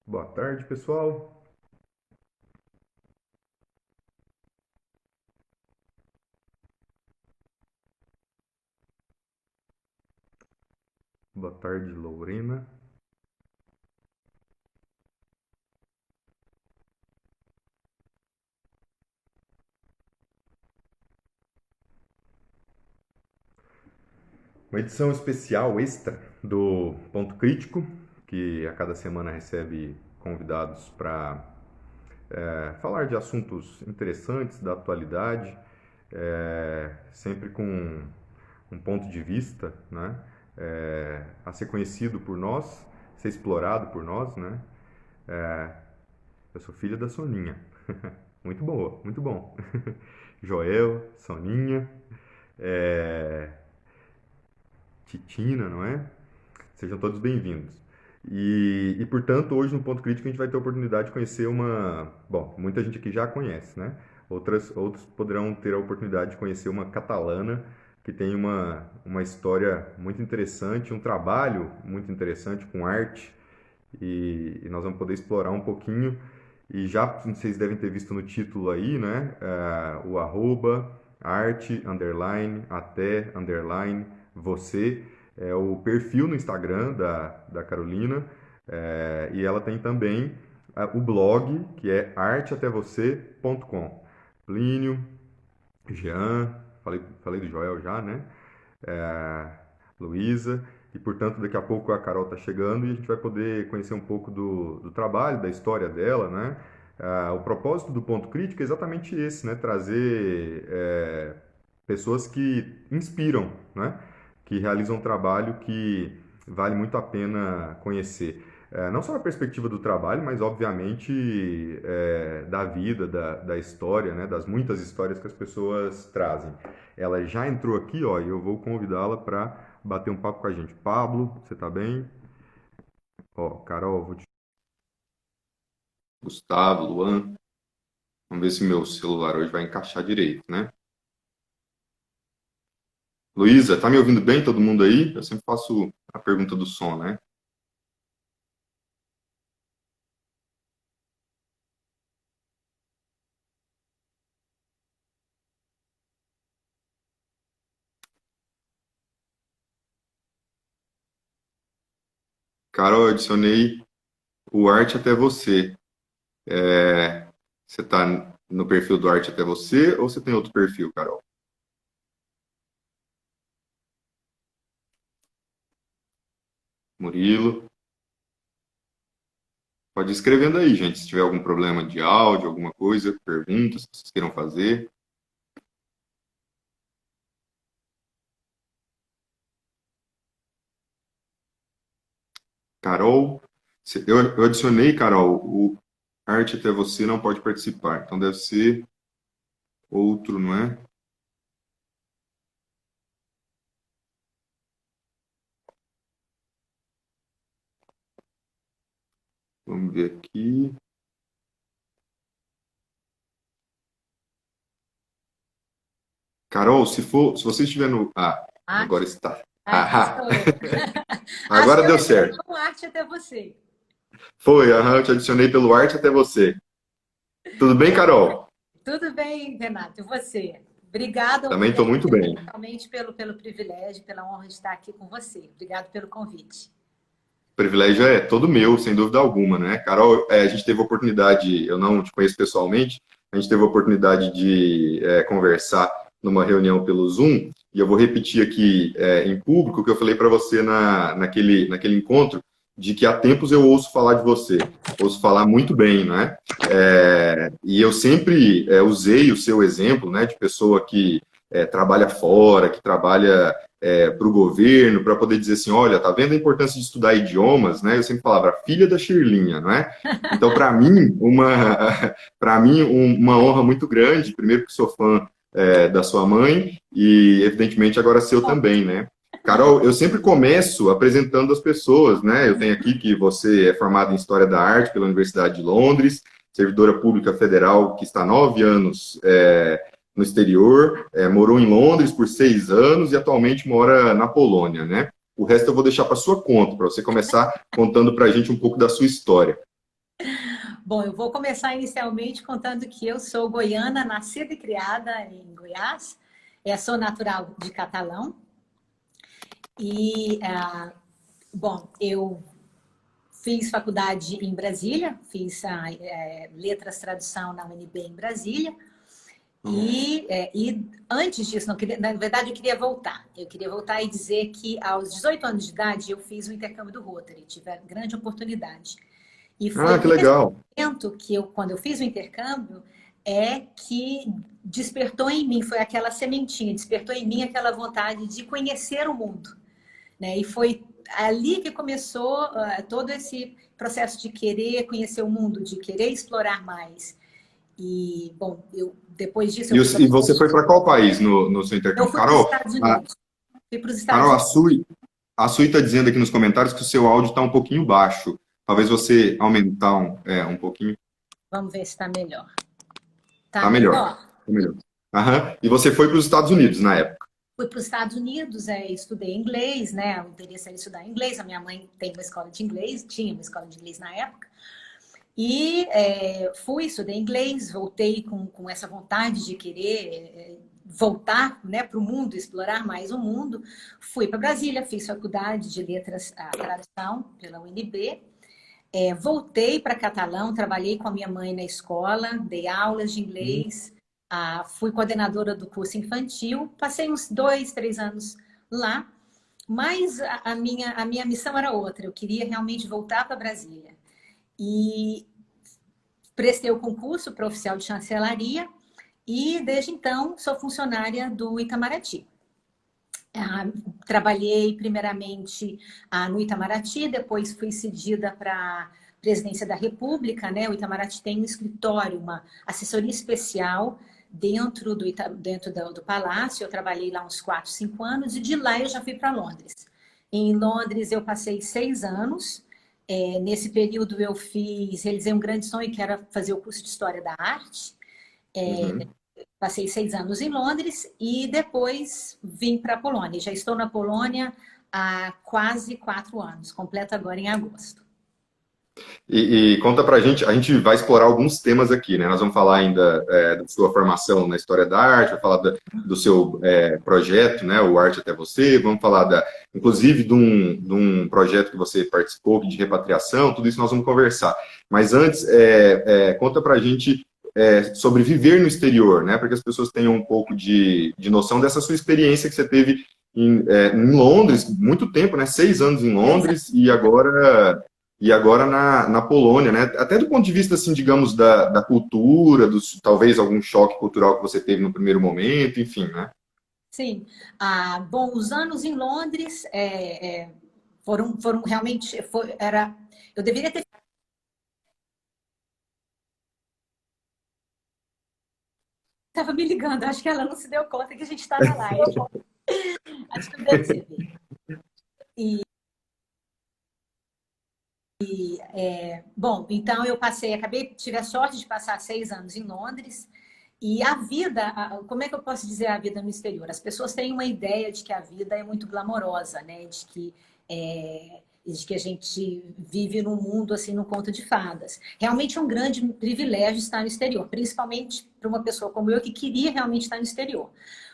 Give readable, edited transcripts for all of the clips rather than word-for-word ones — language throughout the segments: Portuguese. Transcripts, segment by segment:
Boa tarde, pessoal. Boa tarde, Lorena. Uma edição especial extra do Ponto Crítico, que a cada semana recebe convidados para falar de assuntos interessantes da atualidade, sempre com um ponto de vista, né, a ser conhecido por nós, ser explorado por nós, né? Eu sou filha da Soninha. Muito boa, muito bom. Joel, Soninha, é, Titina, não é? Sejam todos bem-vindos. Portanto, hoje no Ponto Crítico a gente vai ter a oportunidade de conhecer uma... Bom, muita gente aqui já a conhece, né? Outros poderão ter a oportunidade de conhecer uma catalana que tem uma história muito interessante, um trabalho muito interessante com arte, e nós vamos poder explorar um pouquinho. E já vocês devem ter visto no título aí, né? O arroba, arte, underline, até, underline, você. É o perfil no Instagram da Carolina. E ela tem também o blog, que é arteatevocê.com. Plínio, Jean, falei do Joel já, né? é, Luísa, e portanto daqui a pouco a Carol está chegando e a gente vai poder conhecer um pouco do trabalho, da história dela, né? O propósito do Ponto Crítico é exatamente esse, né? Trazer pessoas que inspiram, né? Que realizam um trabalho que vale muito a pena conhecer. Não só a perspectiva do trabalho, mas obviamente da vida, da história, né? Das muitas histórias que as pessoas trazem. Ela já entrou aqui, ó, e eu vou convidá-la para bater um papo com a gente. Pablo, você tá bem? Ó, Carol, vou te... Gustavo, Luan, vamos ver se meu celular hoje vai encaixar direito, né? Luísa, tá me ouvindo bem, todo mundo aí? Eu sempre faço a pergunta do som, né? Carol, eu adicionei o Arte Até Você. Você tá no perfil do Arte Até Você ou você tem outro perfil, Carol? Murilo. Pode ir escrevendo aí, gente, se tiver algum problema de áudio, alguma coisa, perguntas que vocês queiram fazer. Carol, eu adicionei, Carol, o Arte Até Você não pode participar, então deve ser outro, não é? Vamos ver aqui. Carol, se você estiver no... Ah, agora Aqui, está. aqui Ah, estou eu. Acho agora que eu deu entrei certo. com arte até você. Foi, aham, eu te adicionei pelo Arte Até Você. Tudo bem, Carol? Tudo bem, Renato? E você? Obrigada, Também estou muito bem. realmente pelo privilégio, pela honra de estar aqui com você. Obrigado pelo convite. O privilégio é todo meu, sem dúvida alguma, né? Carol, a gente teve a oportunidade, eu não te conheço pessoalmente, a gente teve a oportunidade de conversar numa reunião pelo Zoom, e eu vou repetir aqui em público o que eu falei para você naquele encontro, de que há tempos eu ouço falar de você, ouço falar muito bem, né? E eu sempre usei o seu exemplo, né, de pessoa que trabalha fora, que trabalha para o governo, para poder dizer assim, olha, tá vendo a importância de estudar idiomas, né? Eu sempre falava, filha da Shirlinha, não é? Então, para mim, uma honra muito grande, primeiro que sou fã da sua mãe e, evidentemente, agora seu também, né? Carol, eu sempre começo apresentando as pessoas, né? Eu tenho aqui que você é formada em História da Arte pela Universidade de Londres, servidora pública federal que está há 9 anos no exterior, morou em Londres por 6 anos e atualmente mora na Polônia, né? O resto eu vou deixar para sua conta, para você começar contando para a gente um pouco da sua história. Bom, eu vou começar inicialmente contando que eu sou goiana, nascida e criada em Goiás. Sou natural de Catalão. E, bom, eu fiz faculdade em Brasília, fiz letras tradução na UNB em Brasília. E antes disso, não queria, na verdade, eu queria voltar. Eu queria voltar e dizer que aos 18 anos de idade eu fiz o intercâmbio do Rotary, tive a grande oportunidade. E foi Ah, que nesse legal. momento que quando eu fiz o intercâmbio, que despertou em mim, foi aquela sementinha, despertou em mim aquela vontade de conhecer o mundo, né? E foi ali que começou todo esse processo de querer conhecer o mundo, de querer explorar mais. E, bom, depois disso eu fui E você foi para qual país no seu eu intercâmbio? fui para os Carol, Estados Unidos. Fui para os Estados Carol, Unidos. A Sui está dizendo aqui nos comentários que o seu áudio está um pouquinho baixo. Talvez você aumentar um pouquinho. Vamos ver se está melhor. Está Tá melhor. melhor? Tá melhor. Aham. E você foi para os Estados Unidos na época. Fui para os Estados Unidos, estudei inglês, né? O interesse era estudar inglês. A minha mãe tem uma escola de inglês, tinha uma escola de inglês na época. E estudei inglês, voltei com essa vontade de querer voltar, né, para o mundo, explorar mais o mundo. Fui para Brasília, fiz faculdade de letras, tradução pela UNB. Voltei para Catalão, trabalhei com a minha mãe na escola, dei aulas de inglês, fui coordenadora do curso infantil, passei uns 2, 3 anos lá, mas a minha missão era outra, eu queria realmente voltar para Brasília. E prestei o concurso para oficial de chancelaria e, desde então, sou funcionária do Itamaraty. Trabalhei primeiramente no Itamaraty, depois fui cedida para a presidência da República, né? O Itamaraty tem um escritório, uma assessoria especial dentro do Palácio. Eu trabalhei lá uns 4, 5 anos e de lá eu já fui para Londres. Em Londres eu passei 6 anos. Nesse período eu realizei um grande sonho que era fazer o curso de História da Arte. Uhum. Passei 6 anos em Londres e depois vim para a Polônia. Já estou na Polônia há quase 4 anos, completo agora em agosto. E conta pra a gente vai explorar alguns temas aqui, né? Nós vamos falar ainda da sua formação na história da arte, vai falar do seu projeto, né? O Arte Até Você, vamos falar inclusive de um projeto que você participou de repatriação, tudo isso nós vamos conversar. Mas antes, conta pra gente sobre viver no exterior, né? Para que as pessoas tenham um pouco de noção dessa sua experiência que você teve em Londres, muito tempo, né? 6 anos em Londres e agora na Polônia, né? Até do ponto de vista, assim, digamos, da cultura, talvez algum choque cultural que você teve no primeiro momento, enfim, né? Sim. Bom, os anos em Londres foram realmente... eu deveria ter... Estava me ligando, acho que ela não se deu conta que a gente está na live. Acho que não deve ser. Bom, então eu tive a sorte de passar 6 anos em Londres. E a vida, como é que eu posso dizer a vida no exterior? As pessoas têm uma ideia de que a vida é muito glamourosa, né? De que a gente vive num mundo assim, num conto de fadas. Realmente é um grande privilégio estar no exterior, principalmente para uma pessoa como eu que queria realmente estar no exterior.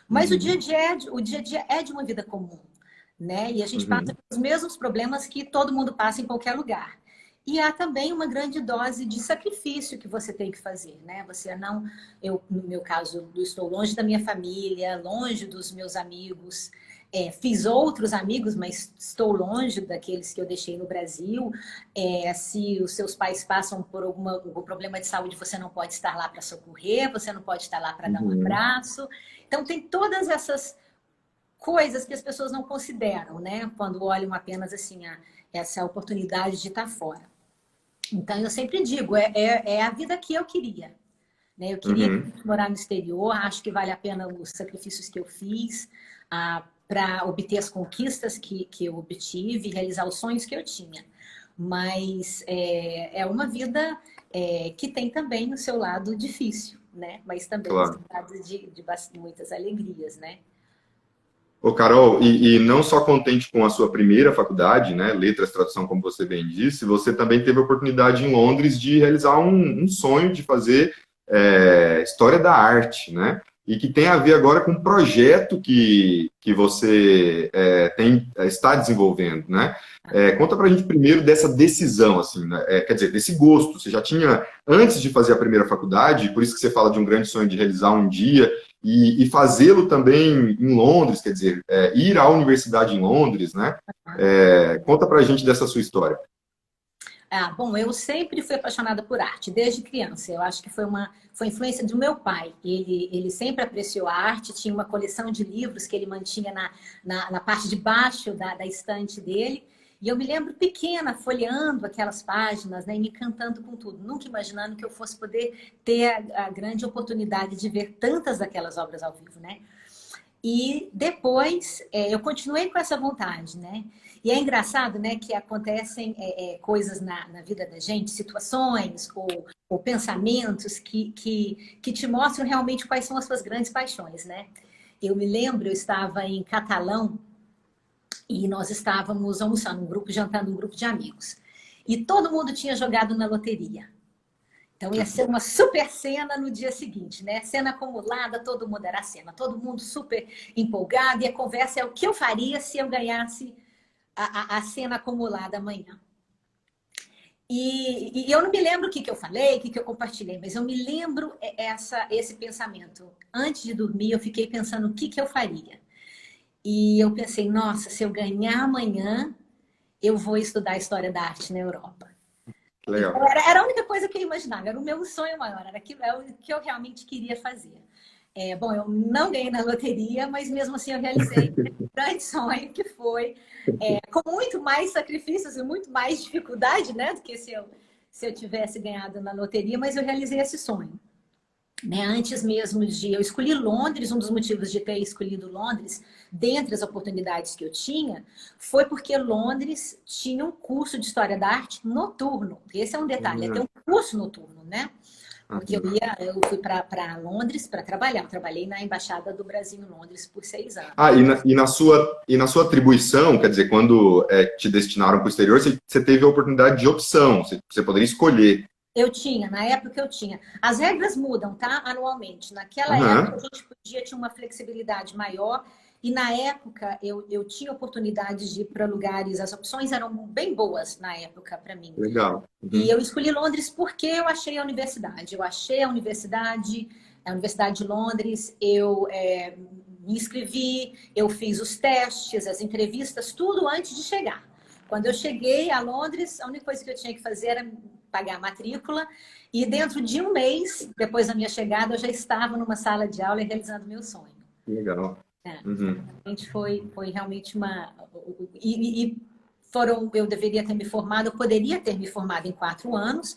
Mas o dia a dia é de uma vida comum, né? E a gente passa Uhum. pelos mesmos problemas que todo mundo passa em qualquer lugar. E há também uma grande dose de sacrifício que você tem que fazer, né? No meu caso, eu estou longe da minha família, longe dos meus amigos. Fiz outros amigos, mas estou longe daqueles que eu deixei no Brasil. Se os seus pais passam por algum problema de saúde, você não pode estar lá para socorrer, você não pode estar lá para dar um Uhum. abraço. Então, tem todas essas coisas que as pessoas não consideram, né? Quando olham apenas assim, essa oportunidade de estar fora. Então, eu sempre digo, é a vida que eu queria. Né? Eu queria Uhum. morar no exterior, acho que vale a pena os sacrifícios que eu fiz para obter as conquistas que eu obtive, realizar os sonhos que eu tinha. Mas é uma vida que tem também o seu lado difícil, né? Mas também o seu Claro. lado de muitas alegrias, né? Ô, Carol, e não só contente com a sua primeira faculdade, né, Letras, Tradução, como você bem disse, você também teve a oportunidade em Londres de realizar um sonho de fazer História da Arte, né? E que tem a ver agora com um projeto que você está desenvolvendo, né? Conta pra gente primeiro dessa decisão, assim, né? Quer dizer, desse gosto. Você já tinha, antes de fazer a primeira faculdade, por isso que você fala de um grande sonho de realizar um dia, e fazê-lo também em Londres, quer dizer, ir à universidade em Londres, né? Conta pra gente dessa sua história. Ah, bom, eu sempre fui apaixonada por arte, desde criança. Eu acho que foi influência do meu pai. Ele sempre apreciou a arte, tinha uma coleção de livros que ele mantinha na parte de baixo da estante dele. E eu me lembro pequena, folheando aquelas páginas, né, e me encantando com tudo, nunca imaginando que eu fosse poder ter a grande oportunidade de ver tantas daquelas obras ao vivo, né? E depois eu continuei com essa vontade, né? E é engraçado, né, que acontecem coisas na vida da gente, situações ou pensamentos que te mostram realmente quais são as suas grandes paixões, né? Eu me lembro, eu estava em Catalão e nós estávamos almoçando, jantando um grupo de amigos. E todo mundo tinha jogado na loteria. Então ia ser uma super cena no dia seguinte, né? Cena acumulada, todo mundo era cena, todo mundo super empolgado, e a conversa é o que eu faria se eu ganhasse a cena acumulada amanhã. E eu não me lembro o que eu falei, o que eu compartilhei, mas eu me lembro esse pensamento. Antes de dormir, eu fiquei pensando o que eu faria. E eu pensei, nossa, se eu ganhar amanhã, eu vou estudar História da Arte na Europa. Legal. Então, era a única coisa que eu imaginava, era o meu sonho maior, era o que eu realmente queria fazer. Bom, eu não ganhei na loteria, mas mesmo assim eu realizei um grande sonho, que foi com muito mais sacrifícios e muito mais dificuldade, né, do que se eu tivesse ganhado na loteria, mas eu realizei esse sonho. Né? Antes mesmo eu escolhi Londres, um dos motivos de ter escolhido Londres, dentre as oportunidades que eu tinha, foi porque Londres tinha um curso de História da Arte noturno. Esse é um detalhe, é ter um curso noturno, né? Porque eu fui para Londres para trabalhar. Eu trabalhei na Embaixada do Brasil em Londres por 6 anos. E na sua atribuição, quer dizer, quando te destinaram para o exterior, você teve a oportunidade de opção, você poderia escolher. Eu tinha, na época eu tinha. As regras mudam, tá? Anualmente. Naquela época Aham, a gente ter uma flexibilidade maior. E na época eu tinha oportunidade de ir para lugares, as opções eram bem boas na época para mim. legal. E Uhum, eu escolhi Londres porque eu achei a universidade. Eu achei a Universidade de Londres, eu me inscrevi, eu fiz os testes, as entrevistas, tudo antes de chegar. Quando eu cheguei a Londres, a única coisa que eu tinha que fazer era pagar a matrícula. E dentro de um mês, depois da minha chegada, eu já estava numa sala de aula e realizando meu sonho. legal. É, Uhum, realmente foi realmente uma... eu deveria ter me formado, eu poderia ter me formado em 4 anos.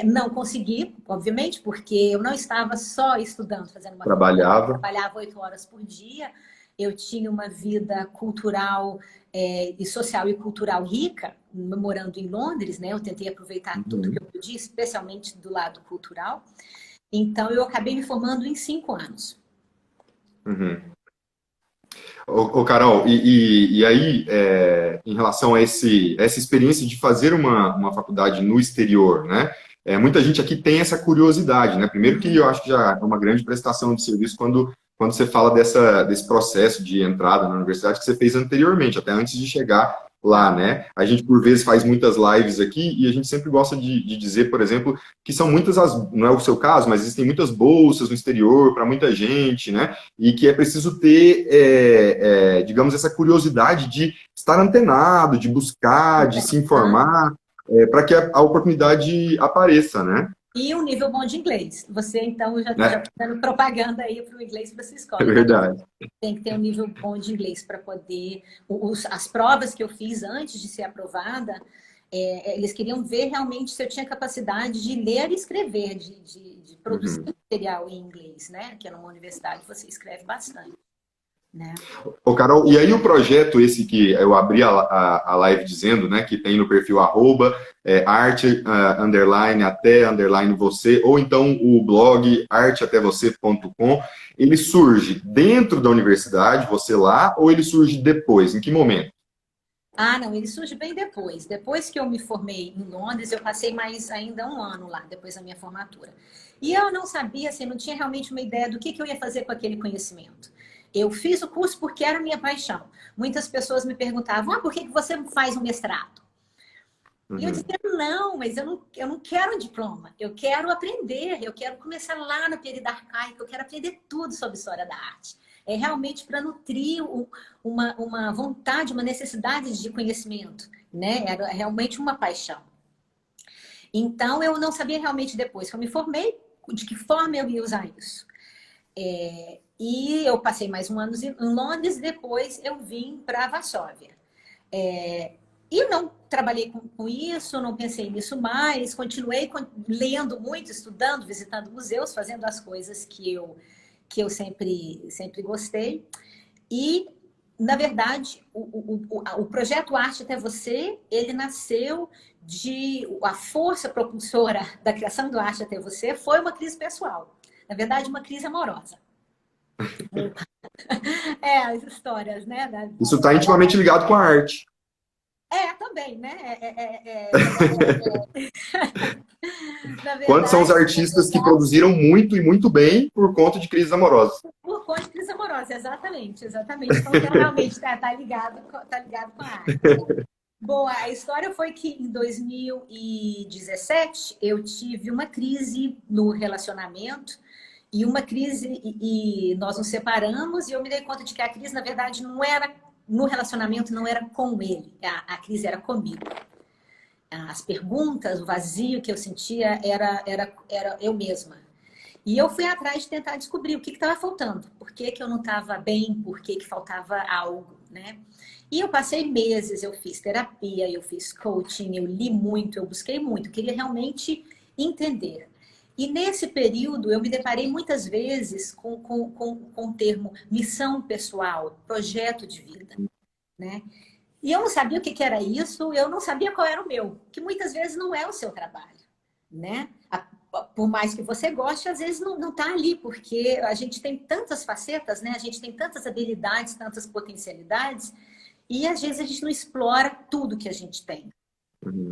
Não consegui, obviamente, porque eu não estava só estudando, fazendo uma faculdade, eu trabalhava. trabalhava 8 horas por dia, eu tinha uma vida cultural e social e cultural rica, morando em Londres, né? Eu tentei aproveitar tudo que Uhum, eu podia, especialmente do lado cultural. Então, eu acabei me formando em 5 anos. uhum. Ô, Carol, e aí, em relação a essa experiência de fazer uma faculdade no exterior, né? Muita gente aqui tem essa curiosidade, né? Primeiro que eu acho que já é uma grande prestação de serviço quando você fala desse processo de entrada na universidade que você fez anteriormente, até antes de chegar lá, né? A gente, por vezes, faz muitas lives aqui e a gente sempre gosta de dizer, por exemplo, que são muitas não é o seu caso, mas existem muitas bolsas no exterior para muita gente, né? E que é preciso ter, digamos, essa curiosidade de estar antenado, de buscar, de se informar, para que a oportunidade apareça, né? E um nível bom de inglês. Você, então, já Né? está dando propaganda aí para o inglês para sua É escola. Realmente verdade. tem que ter um nível bom de inglês para poder... as provas que eu fiz antes de ser aprovada, eles queriam ver realmente se eu tinha capacidade de ler e escrever, de produzir Uhum. material em inglês, né? Que é numa universidade você escreve bastante. né? Ô, Carol, e aí o projeto esse que eu abri a live dizendo, né, que tem no perfil arroba, arte, underline, até, underline você, ou então o blog arteatevocê.com, ele surge dentro da universidade, você lá, ou ele surge depois? Em que momento? Ah, não, ele surge bem depois. Depois que eu me formei em Londres, eu passei mais ainda um ano lá, depois da minha formatura. E eu não sabia, assim, não tinha realmente uma ideia do que eu ia fazer com aquele conhecimento. Eu fiz o curso porque era minha paixão. Muitas pessoas me perguntavam, por que você não faz um mestrado? E eu Uhum. dizia, não, mas eu não quero um diploma. Eu quero aprender, eu quero começar lá no período arcaico, eu quero aprender tudo sobre história da arte. É realmente para nutrir uma vontade, uma necessidade de conhecimento, né? Era realmente uma paixão. Então, eu não sabia realmente depois que eu me formei, de que forma eu ia usar isso. E eu passei mais um ano em Londres, depois eu vim para Varsóvia. E não trabalhei com isso, não pensei nisso mais, continuei lendo muito, estudando, visitando museus, fazendo as coisas que eu sempre gostei. E, na verdade, o projeto Arte Até Você, ele nasceu de... A força propulsora da criação do Arte Até Você foi uma crise pessoal. Na verdade, uma crise amorosa. As histórias, né, da Isso vida. está intimamente ligado com a arte. Também, né? Na Quantos são os verdade, artistas que produziram muito e muito bem por conta de crises amorosas? por conta de crise amorosa, exatamente, exatamente. Então, realmente tá ligado com a arte. Bom, a história foi que em 2017 eu tive uma crise no relacionamento e uma crise e nós nos separamos e eu me dei conta de que a crise, na verdade, não era no relacionamento, não era com ele, a crise era comigo. As perguntas, o vazio que eu sentia era eu mesma. E eu fui atrás de tentar descobrir o que estava faltando, por que eu não estava bem, por que faltava algo, né? E eu passei meses, eu fiz terapia, eu fiz coaching, eu li muito, eu busquei muito, eu queria realmente entender. E nesse período eu me deparei muitas vezes com o termo missão pessoal, projeto de vida, né? E eu não sabia o que era isso, eu não sabia qual era o meu, que muitas vezes não é o seu trabalho, né? Por mais que você goste, às vezes não está ali, porque a gente tem tantas facetas, né? A gente tem tantas habilidades, tantas potencialidades, e às vezes a gente não explora tudo que a gente tem. Uhum.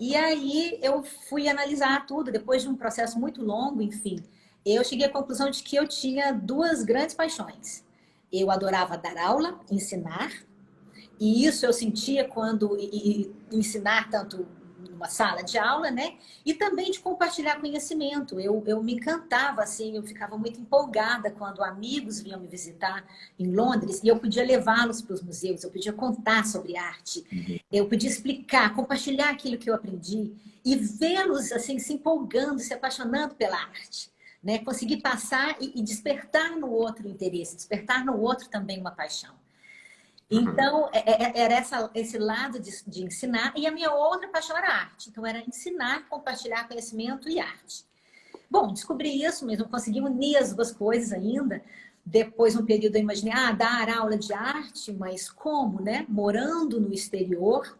E aí eu fui analisar tudo, depois de um processo muito longo, enfim, eu cheguei à conclusão de que eu tinha duas grandes paixões. Eu adorava dar aula, ensinar, e isso eu sentia quando ensinar tanto numa sala de aula, né? E também de compartilhar conhecimento. Eu me encantava, assim, eu ficava muito empolgada quando amigos vinham me visitar em Londres e eu podia levá-los para os museus, eu podia contar sobre arte, eu podia explicar, compartilhar aquilo que eu aprendi e vê-los, assim, se empolgando, se apaixonando pela arte. Né? Conseguir passar e despertar no outro interesse, despertar no outro também uma paixão. Uhum. Então, era esse lado de ensinar, e a minha outra paixão era arte. Então, era ensinar, compartilhar conhecimento e arte. Bom, descobri isso, mas não consegui unir as duas coisas ainda. Depois, um período, eu imaginei, dar aula de arte, mas como, né? Morando no exterior,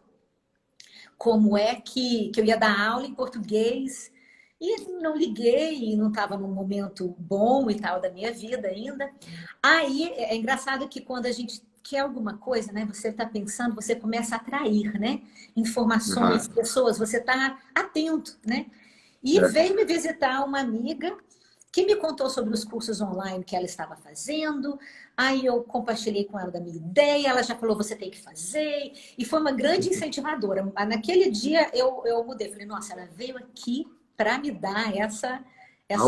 como é que eu ia dar aula em português? E não liguei, não estava num momento bom e tal da minha vida ainda. Aí é engraçado que quando a gente quer alguma coisa, né? Você está pensando, você começa a atrair, né? Informações, Uhum. pessoas, você está atento, né? E É. veio me visitar uma amiga que me contou sobre os cursos online que ela estava fazendo. Aí eu compartilhei com ela da minha ideia, ela já falou, você tem que fazer. E foi uma grande incentivadora. Naquele dia eu mudei, falei, nossa, ela veio aqui para me dar A essa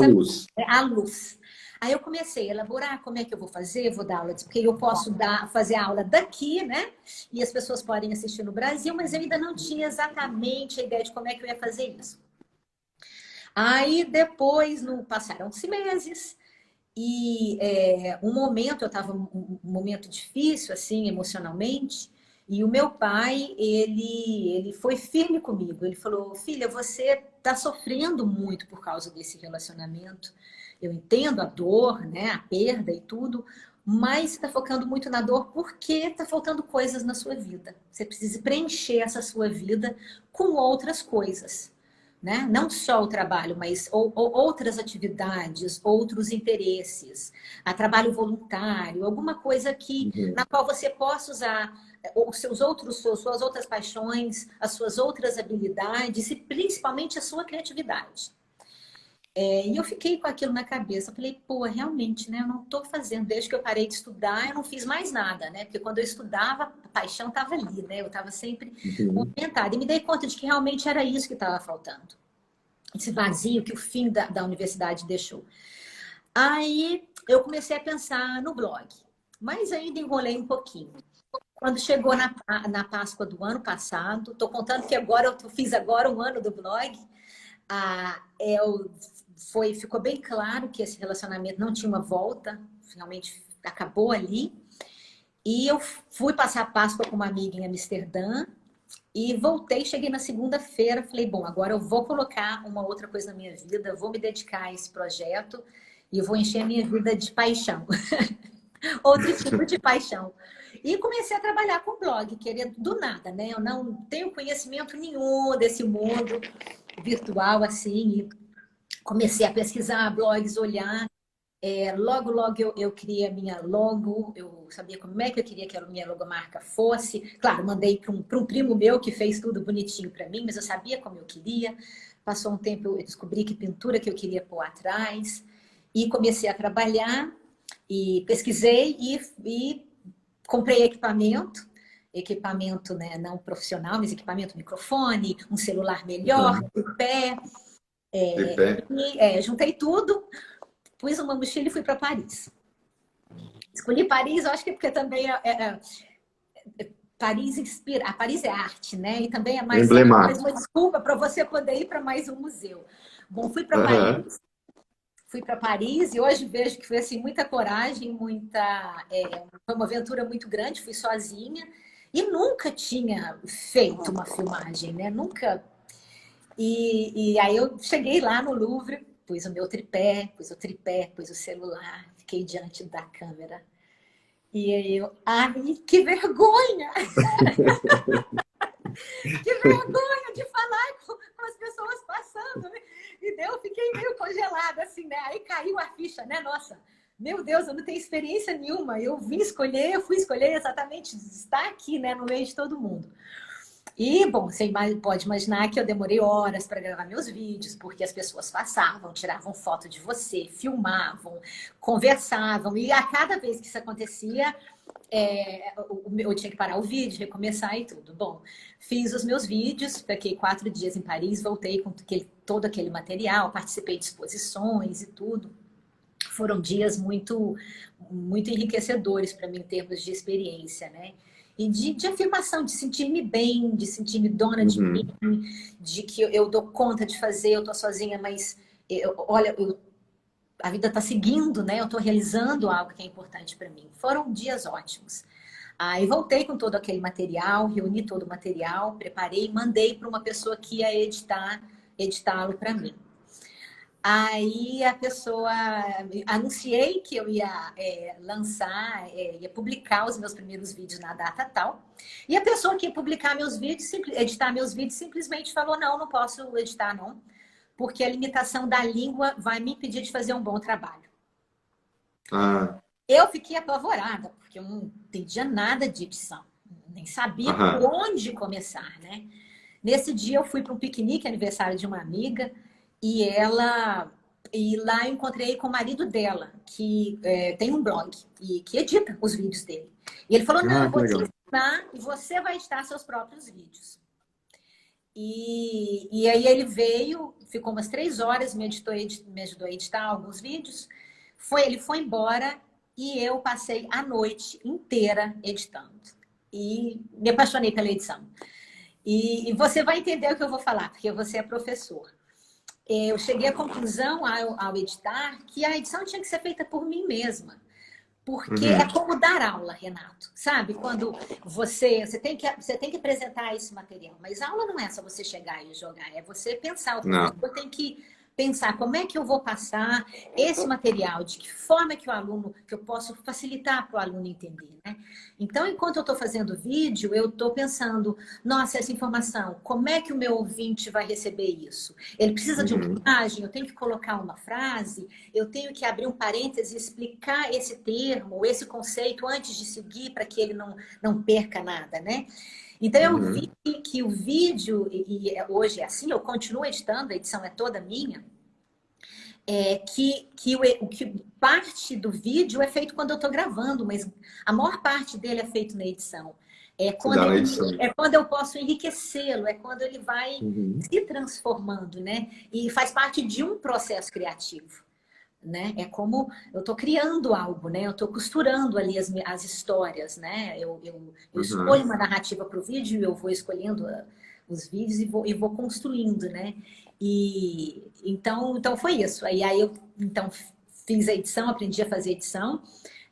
luz. a luz. Aí eu comecei a elaborar como é que eu vou fazer, vou dar aula, porque eu posso fazer a aula daqui, né? E as pessoas podem assistir no Brasil, mas eu ainda não tinha exatamente a ideia de como é que eu ia fazer isso. Aí depois, passaram-se meses, e um momento, eu estava um momento difícil, assim, emocionalmente, e o meu pai, ele foi firme comigo. Ele falou, filha, você está sofrendo muito por causa desse relacionamento. Eu entendo a dor, né, a perda e tudo, mas está focando muito na dor porque está faltando coisas na sua vida. Você precisa preencher essa sua vida com outras coisas, né? Não só o trabalho, mas outras atividades, outros interesses, a trabalho voluntário, alguma coisa que Uhum. na qual você possa usar suas outras paixões, as suas outras habilidades e principalmente a sua criatividade. E eu fiquei com aquilo na cabeça. Eu falei, pô, realmente, né? Eu não estou fazendo. Desde que eu parei de estudar, eu não fiz mais nada, né? Porque quando eu estudava, a paixão estava ali, né? Eu estava sempre Uhum. movimentada. E me dei conta de que realmente era isso que estava faltando. Esse vazio que o fim da universidade deixou. Aí eu comecei a pensar no blog. Mas ainda enrolei um pouquinho. Quando chegou na Páscoa do ano passado, estou contando que agora eu fiz agora um ano do blog. Ficou bem claro que esse relacionamento não tinha uma volta, finalmente acabou ali. E eu fui passar a Páscoa com uma amiga em Amsterdã e voltei, cheguei na segunda-feira, falei, bom, agora eu vou colocar uma outra coisa na minha vida, vou me dedicar a esse projeto e eu vou encher a minha vida de paixão. Outro tipo de paixão. E comecei a trabalhar com blog, querendo do nada, né? Eu não tenho conhecimento nenhum desse mundo virtual assim, e comecei a pesquisar blogs, olhar. Logo eu criei a minha logo, eu sabia como é que eu queria que a minha logomarca fosse. Claro, mandei para um primo meu que fez tudo bonitinho para mim, mas eu sabia como eu queria. Passou um tempo, eu descobri que pintura que eu queria pôr atrás. E comecei a trabalhar, e pesquisei e comprei equipamento, né, não profissional, mas equipamento, microfone, um celular melhor, Uhum. tripé. Tripé. Juntei tudo, pus uma mochila e fui para Paris. Escolhi Paris, eu acho que porque também Paris inspira. Paris é arte, né? E também é mais Emblemático. uma desculpa para você poder ir para mais um museu. Bom, Uhum. fui para Paris e hoje vejo que foi assim muita coragem, foi uma aventura muito grande. Fui sozinha e nunca tinha feito uma filmagem, né? Nunca. E aí eu cheguei lá no Louvre, pus o meu tripé, pus o celular, fiquei diante da câmera. E aí ai, que vergonha! Que vergonha de falar com as pessoas passando, né? E daí eu fiquei meio congelada, assim, né? Aí caiu a ficha, né? Nossa, meu Deus, eu não tenho experiência nenhuma. Eu fui escolher exatamente estar aqui, né? No meio de todo mundo. E, bom, você pode imaginar que eu demorei horas para gravar meus vídeos, porque as pessoas passavam, tiravam foto de você, filmavam, conversavam, e a cada vez que isso acontecia, eu tinha que parar o vídeo, recomeçar e tudo. Bom, fiz os meus vídeos, fiquei 4 dias em Paris, voltei com todo aquele material, participei de exposições e tudo. Foram dias muito, muito enriquecedores para mim em termos de experiência, né? E de afirmação, de sentir-me bem, de sentir-me dona de mim, Uhum. de que eu dou conta de fazer, eu tô sozinha, mas olha, a vida está seguindo, né? Eu estou realizando algo que é importante para mim. Foram dias ótimos. Aí voltei com todo aquele material, reuni todo o material, preparei, mandei para uma pessoa que ia editá-lo para mim. Aí a pessoa, anunciei que eu ia lançar, ia publicar os meus primeiros vídeos na data tal. E a pessoa que ia publicar meus vídeos, editar meus vídeos, simplesmente falou: não, não posso editar, não, porque a limitação da língua vai me impedir de fazer um bom trabalho. Ah, Eu fiquei apavorada, porque eu não entendia nada de edição, nem sabia por aham. onde começar, né? Nesse dia eu fui para um piquenique, aniversário de uma amiga, e lá eu encontrei com o marido dela, que tem um blog e que edita os vídeos dele. E ele falou: não, Ah, eu que vou te legal. ensinar e você vai editar seus próprios vídeos. E aí ele veio, ficou umas 3 horas, me ajudou a editar alguns vídeos. Ele foi embora e eu passei a noite inteira editando. E me apaixonei pela edição. E você vai entender o que eu vou falar, porque você é professor. Eu cheguei à conclusão, ao editar, que a edição tinha que ser feita por mim mesma. Porque é Uhum. como dar aula, Renato. Sabe? Quando você tem que apresentar esse material. Mas a aula não é só você chegar e jogar. É você pensar. O Não. professor tem que pensar como é que eu vou passar esse material, de que forma que eu posso facilitar para o aluno entender, né? Então, enquanto eu estou fazendo vídeo, eu estou pensando, nossa, essa informação, como é que o meu ouvinte vai receber isso? Ele precisa de uma imagem, eu tenho que colocar uma frase, eu tenho que abrir um parêntese e explicar esse termo, esse conceito antes de seguir para que ele não perca nada, né? Então, eu vi que o vídeo, e hoje é assim, eu continuo editando, a edição é toda minha, que parte do vídeo é feito quando eu estou gravando, mas a maior parte dele é feito na edição. É quando eu posso enriquecê-lo, é quando ele vai se transformando, né? E faz parte de um processo criativo. Né? É como eu estou criando algo, né? Eu estou costurando ali as histórias, né? Eu escolho uma narrativa para o vídeo, eu vou escolhendo os vídeos e vou construindo, né? E então foi isso. Aí eu então fiz a edição, aprendi a fazer edição.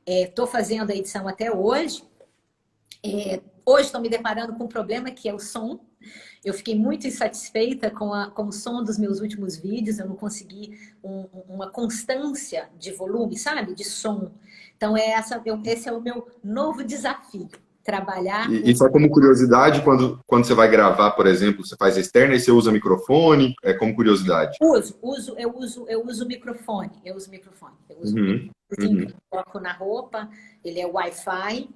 Estou fazendo a edição até hoje. Hoje estou me deparando com um problema que é o som. Eu fiquei muito insatisfeita com o som dos meus últimos vídeos. Eu não consegui uma constância de volume, sabe? De som. Então, esse é o meu novo desafio. Trabalhar... E só como curiosidade, quando você vai gravar, por exemplo, você faz externa e você usa microfone, como curiosidade? Eu uso microfone. Eu coloco na roupa, ele é Wi-Fi.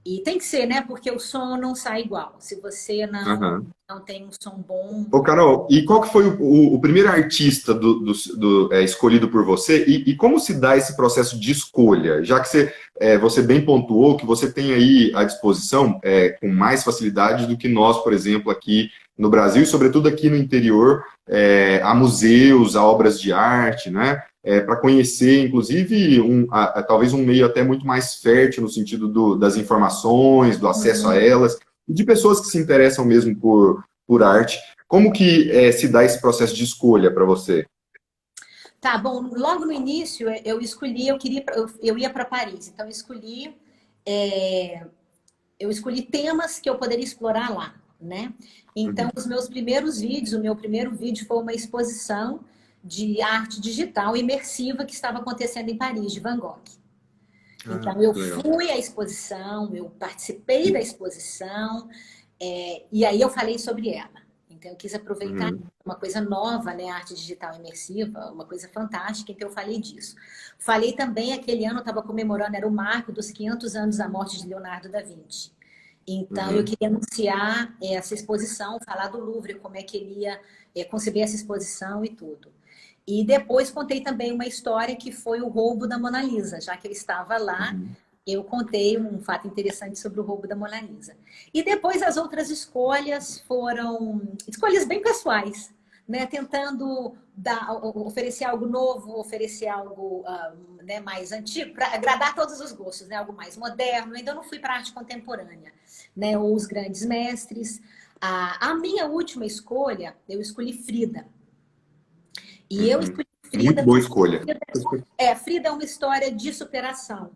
E tem que ser, né? Porque o som não sai igual. Se você não tem um som bom... Ô, Carol, e qual que foi o primeiro artista escolhido por você? E como se dá esse processo de escolha? Já que você bem pontuou que você tem aí à disposição com mais facilidade do que nós, por exemplo, aqui no Brasil, e sobretudo aqui no interior, há museus, há obras de arte, né? Para conhecer, inclusive, talvez um meio até muito mais fértil no sentido das informações, do acesso a elas, e de pessoas que se interessam mesmo por arte. Como que se dá esse processo de escolha para você? Tá, bom, logo no início eu escolhi, eu ia para Paris, então eu escolhi temas que eu poderia explorar lá, né? Então, os meus primeiros vídeos, o meu primeiro vídeo foi uma exposição de arte digital imersiva que estava acontecendo em Paris, de Van Gogh. Então, eu fui à exposição, eu participei da exposição, e aí eu falei sobre ela. Então, eu quis aproveitar uma coisa nova, né? Arte digital imersiva, uma coisa fantástica, então eu falei disso. Falei também, aquele ano eu estava comemorando, era o marco dos 500 anos da morte de Leonardo da Vinci. Então, eu queria anunciar essa exposição, falar do Louvre, como é que ele ia conceber essa exposição e tudo. E depois contei também uma história que foi o roubo da Mona Lisa. Já que eu estava lá, eu contei um fato interessante sobre o roubo da Mona Lisa. E depois as outras escolhas foram escolhas bem pessoais, né? Tentando oferecer algo novo, oferecer algo né, mais antigo, para agradar todos os gostos, né? Algo mais moderno. Ainda não fui para a arte contemporânea, né? Ou os grandes mestres. A minha última escolha, eu escolhi Frida. E eu escolhi Frida... Muito boa escolha. Frida é uma história de superação.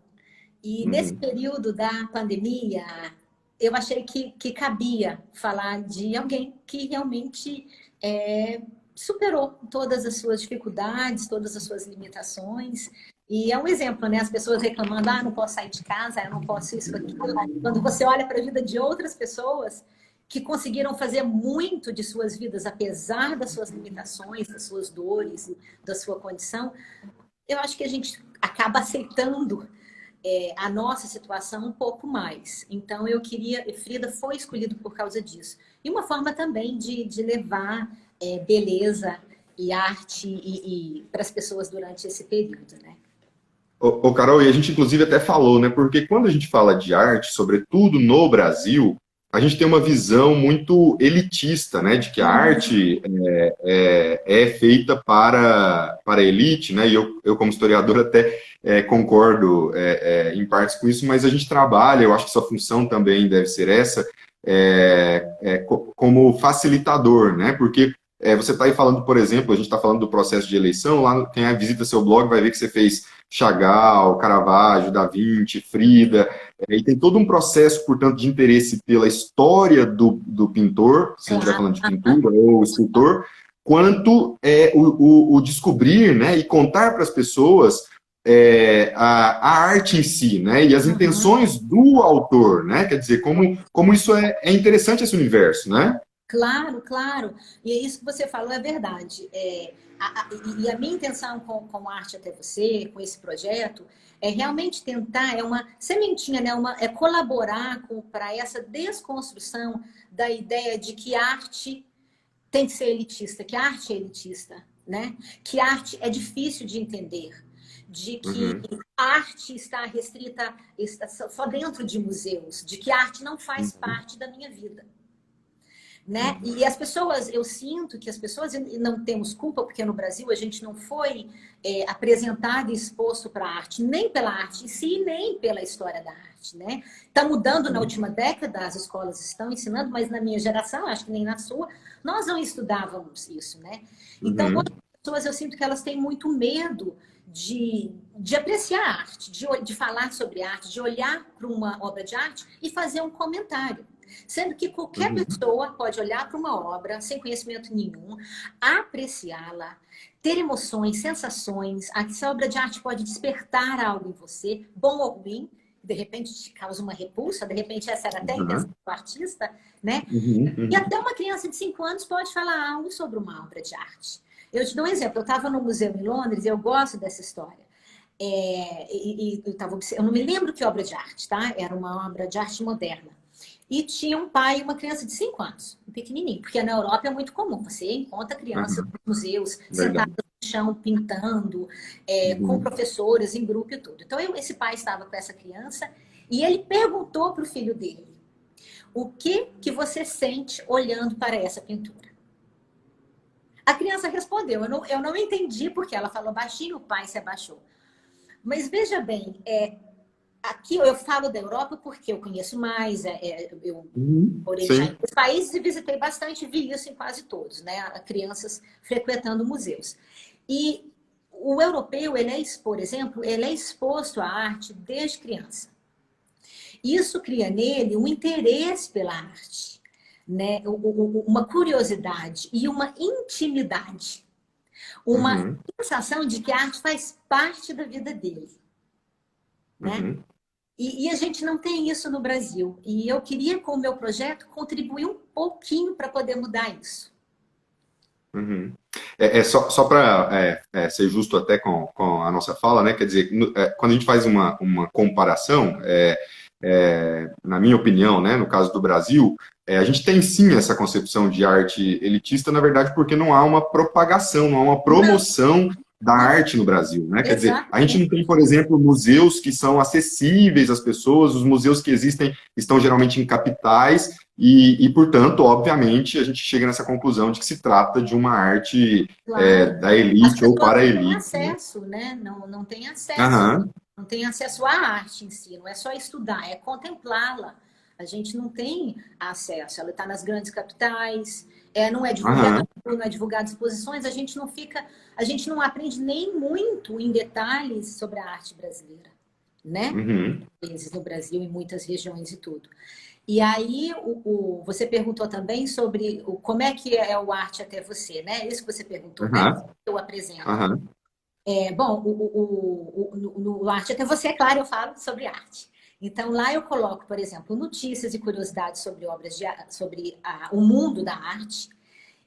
E nesse período da pandemia, eu achei que cabia falar de alguém que realmente superou todas as suas dificuldades, todas as suas limitações. E é um exemplo, né? As pessoas reclamando, não posso sair de casa, eu não posso isso, aquilo. Quando você olha para a vida de outras pessoas que conseguiram fazer muito de suas vidas, apesar das suas limitações, das suas dores, da sua condição, eu acho que a gente acaba aceitando a nossa situação um pouco mais. Então, Frida foi escolhido por causa disso. E uma forma também de levar beleza e arte para as pessoas durante esse período, né? Ô, Carol, e a gente inclusive até falou, né? Porque quando a gente fala de arte, sobretudo no Brasil, a gente tem uma visão muito elitista, né? De que a arte é feita para a elite, né? E eu como historiador, até concordo em partes com isso, mas a gente trabalha, eu acho que sua função também deve ser essa, como facilitador, né? Porque você está aí falando, por exemplo, a gente está falando do processo de eleição, lá quem visita seu blog vai ver que você fez Chagall, Caravaggio, Da Vinci, Frida, e tem todo um processo, portanto, de interesse pela história do pintor, se a gente estiver falando de pintura, ou escultor, quanto o descobrir, né, e contar para as pessoas a arte em si, né, e as intenções do autor, né, quer dizer, como isso é interessante esse universo, né? Claro, claro. E é isso que você falou, é verdade. E a minha intenção com Arte Até Você, com esse projeto, é realmente tentar, é uma sementinha, né? É colaborar para essa desconstrução da ideia de que arte tem que ser elitista, que a arte é elitista, né? Que a arte é difícil de entender, de que a arte está restrita só dentro de museus, de que a arte não faz parte da minha vida. Né? E as pessoas, eu sinto que as pessoas, e não temos culpa, porque no Brasil a gente não foi apresentado e exposto para a arte, nem pela arte em si, nem pela história da arte. Né? Está mudando na última década, as escolas estão ensinando, mas na minha geração, acho que nem na sua, nós não estudávamos isso. Né? Então, as pessoas, eu sinto que elas têm muito medo de apreciar a arte, de falar sobre arte, de olhar para uma obra de arte e fazer um comentário. Sendo que qualquer pessoa pode olhar para uma obra sem conhecimento nenhum, apreciá-la, ter emoções, sensações. Essa obra de arte pode despertar algo em você, bom ou ruim, de repente te causa uma repulsa, de repente essa era até a intenção do artista, né? E até uma criança de 5 anos pode falar algo sobre uma obra de arte. Eu te dou um exemplo, eu estava no museu em Londres e eu gosto dessa história. Eu não me lembro que obra de arte, tá? Era uma obra de arte moderna. E tinha um pai e uma criança de 5 anos, um pequenininho, porque na Europa é muito comum, você encontra crianças nos museus, sentadas no chão, pintando, com professores, em grupo e tudo. Então, esse pai estava com essa criança e ele perguntou para o filho dele, o que você sente olhando para essa pintura? A criança respondeu, eu não entendi porque ela falou baixinho, o pai se abaixou. Mas veja bem, aqui eu falo da Europa porque eu conheço mais, eu morei já em países e visitei bastante, vi isso em quase todos, né? Crianças frequentando museus. E o europeu, por exemplo, ele é exposto à arte desde criança. Isso cria nele um interesse pela arte, né? Uma curiosidade e uma intimidade. Uma sensação de que a arte faz parte da vida dele, né? E a gente não tem isso no Brasil. E eu queria, com o meu projeto, contribuir um pouquinho para poder mudar isso. Só para ser justo até com a nossa fala, né? Quer dizer, quando a gente faz uma comparação, na minha opinião, né, no caso do Brasil, a gente tem sim essa concepção de arte elitista, na verdade, porque não há uma propagação, não há uma promoção da arte no Brasil, né? Quer dizer, a gente não tem, por exemplo, museus que são acessíveis às pessoas, os museus que existem estão geralmente em capitais e portanto, obviamente, a gente chega nessa conclusão de que se trata de uma arte da elite ou para a elite. Não tem acesso, né? Não tem acesso. Não tem acesso à arte em si, não é só estudar, é contemplá-la. A gente não tem acesso, ela está nas grandes capitais, não é divulgado, não é divulgado exposições, a gente não aprende nem muito em detalhes sobre a arte brasileira, né? No Brasil, em muitas regiões e tudo. E aí, você perguntou também sobre como é que é o Arte Até Você, né? Isso que você perguntou, né? Eu apresento. Bom, no Arte Até Você, é claro, eu falo sobre arte. Então, lá eu coloco, por exemplo, notícias e curiosidades sobre obras sobre o mundo da arte,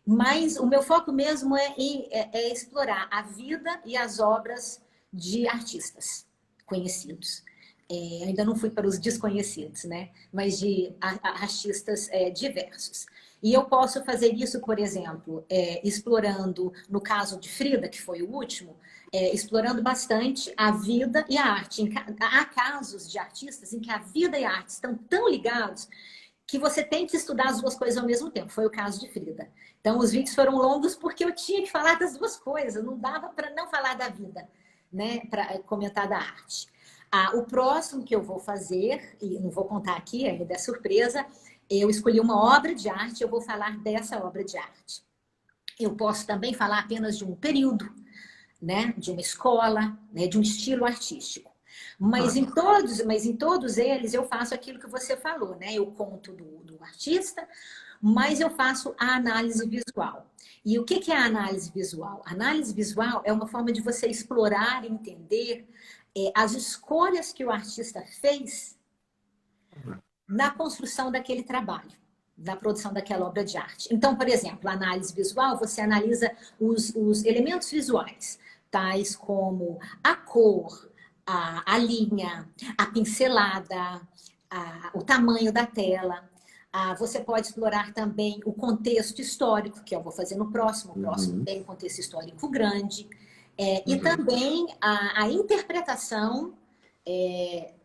mas o meu foco mesmo é explorar a vida e as obras de artistas conhecidos. Ainda não fui para os desconhecidos, né? Mas de artistas diversos. E eu posso fazer isso, por exemplo, explorando, no caso de Frida, que foi o último, explorando bastante a vida e a arte. Há casos de artistas em que a vida e a arte estão tão ligados que você tem que estudar as duas coisas ao mesmo tempo. Foi o caso de Frida. Então, os vídeos foram longos porque eu tinha que falar das duas coisas. Não dava para não falar da vida, né? Para comentar da arte. O próximo que eu vou fazer, e não vou contar aqui, ainda é surpresa, eu escolhi uma obra de arte, eu vou falar dessa obra de arte. Eu posso também falar apenas de um período, né? De uma escola, né? De um estilo artístico. Mas em todos eles eu faço aquilo que você falou, né? Eu conto do artista, mas eu faço a análise visual. E o que é a análise visual? A análise visual é uma forma de você explorar e entender as escolhas que o artista fez na construção daquele trabalho, na produção daquela obra de arte. Então, por exemplo, a análise visual, você analisa os elementos visuais, tais como a cor, a linha, a pincelada, o tamanho da tela. Você pode explorar também o contexto histórico, que eu vou fazer no próximo. O próximo tem um contexto histórico grande. E também a interpretação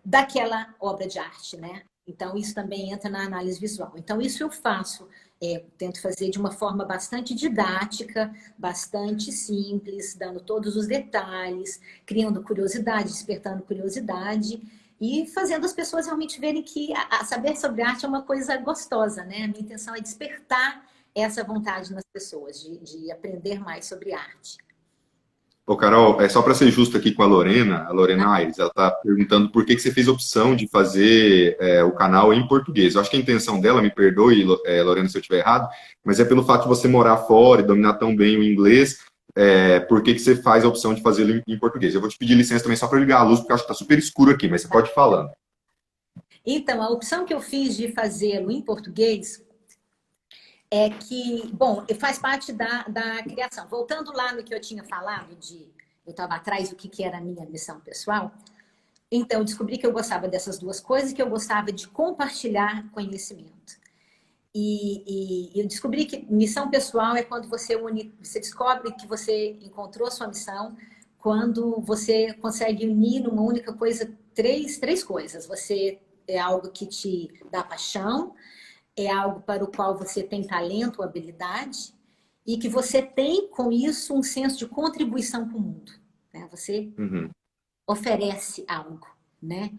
daquela obra de arte, né? Então, isso também entra na análise visual. Então, isso eu faço. Tento fazer de uma forma bastante didática, bastante simples, dando todos os detalhes, criando curiosidade, despertando curiosidade e fazendo as pessoas realmente verem que saber sobre arte é uma coisa gostosa, né? A minha intenção é despertar essa vontade nas pessoas, de aprender mais sobre arte. Ô, Carol, só para ser justo aqui com a Lorena Aires, ela está perguntando por que você fez a opção de fazer o canal em português. Eu acho que a intenção dela, me perdoe, Lorena, se eu estiver errado, mas é pelo fato de você morar fora e dominar tão bem o inglês, por que você faz a opção de fazê-lo em português? Eu vou te pedir licença também só para ligar a luz, porque eu acho que está super escuro aqui, mas você pode ir falando. Então, a opção que eu fiz de fazê-lo em português é que, bom, faz parte da criação. Voltando lá no que eu tinha falado, eu estava atrás do que era a minha missão pessoal, então eu descobri que eu gostava dessas duas coisas, que eu gostava de compartilhar conhecimento. E eu descobri que missão pessoal é quando você descobre que você encontrou a sua missão, quando você consegue unir numa única coisa três coisas. Você é algo que te dá paixão, é algo para o qual você tem talento ou habilidade e que você tem, com isso, um senso de contribuição para o mundo. Né? Você oferece algo, né?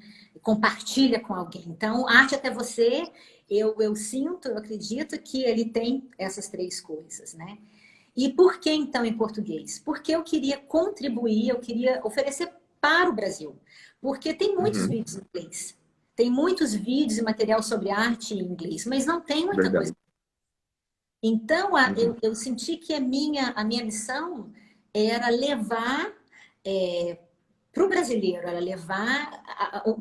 Compartilha com alguém. Então, arte até você, eu sinto, eu acredito que ele tem essas três coisas, né? E por que, então, em português? Porque eu queria contribuir, eu queria oferecer para o Brasil. Porque tem muitos vídeos em inglês. Tem muitos vídeos e material sobre arte em inglês, mas não tem muita coisa. Então, eu senti que a minha missão era levar para o brasileiro, era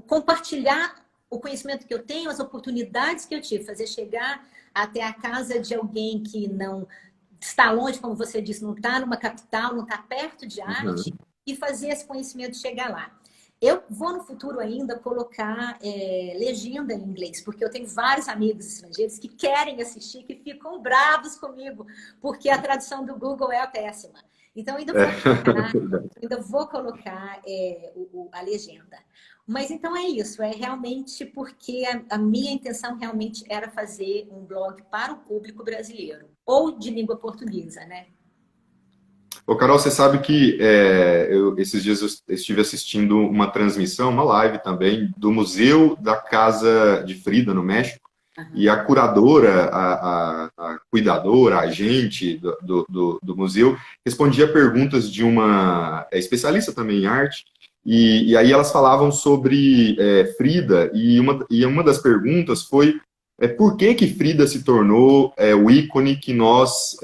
compartilhar o conhecimento que eu tenho, as oportunidades que eu tive, fazer chegar até a casa de alguém que não está longe, como você disse, não está numa capital, não está perto de arte, e fazer esse conhecimento chegar lá. Eu vou no futuro ainda colocar legenda em inglês, porque eu tenho vários amigos estrangeiros que querem assistir, que ficam bravos comigo, porque a tradução do Google é péssima. Então, ainda vou colocar a legenda. Mas então é isso, é realmente porque a minha intenção realmente era fazer um blog para o público brasileiro, ou de língua portuguesa, né? Ô, Carol, você sabe que esses dias eu estive assistindo uma transmissão, uma live também, do Museu da Casa de Frida, no México, e a curadora, a cuidadora, a agente do museu, respondia perguntas de uma especialista também em arte, e aí elas falavam sobre Frida, e uma das perguntas foi por que Frida se tornou o ícone que nós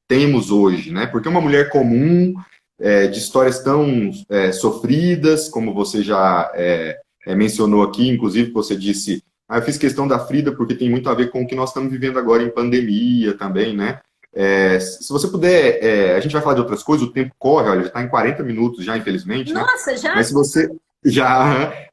temos hoje, né? Porque uma mulher comum, de histórias tão sofridas, como você já mencionou aqui, inclusive você disse, eu fiz questão da Frida porque tem muito a ver com o que nós estamos vivendo agora em pandemia também, né? Se você puder, a gente vai falar de outras coisas, o tempo corre, olha, já está em 40 minutos já, infelizmente, né? Nossa, já? Mas se você...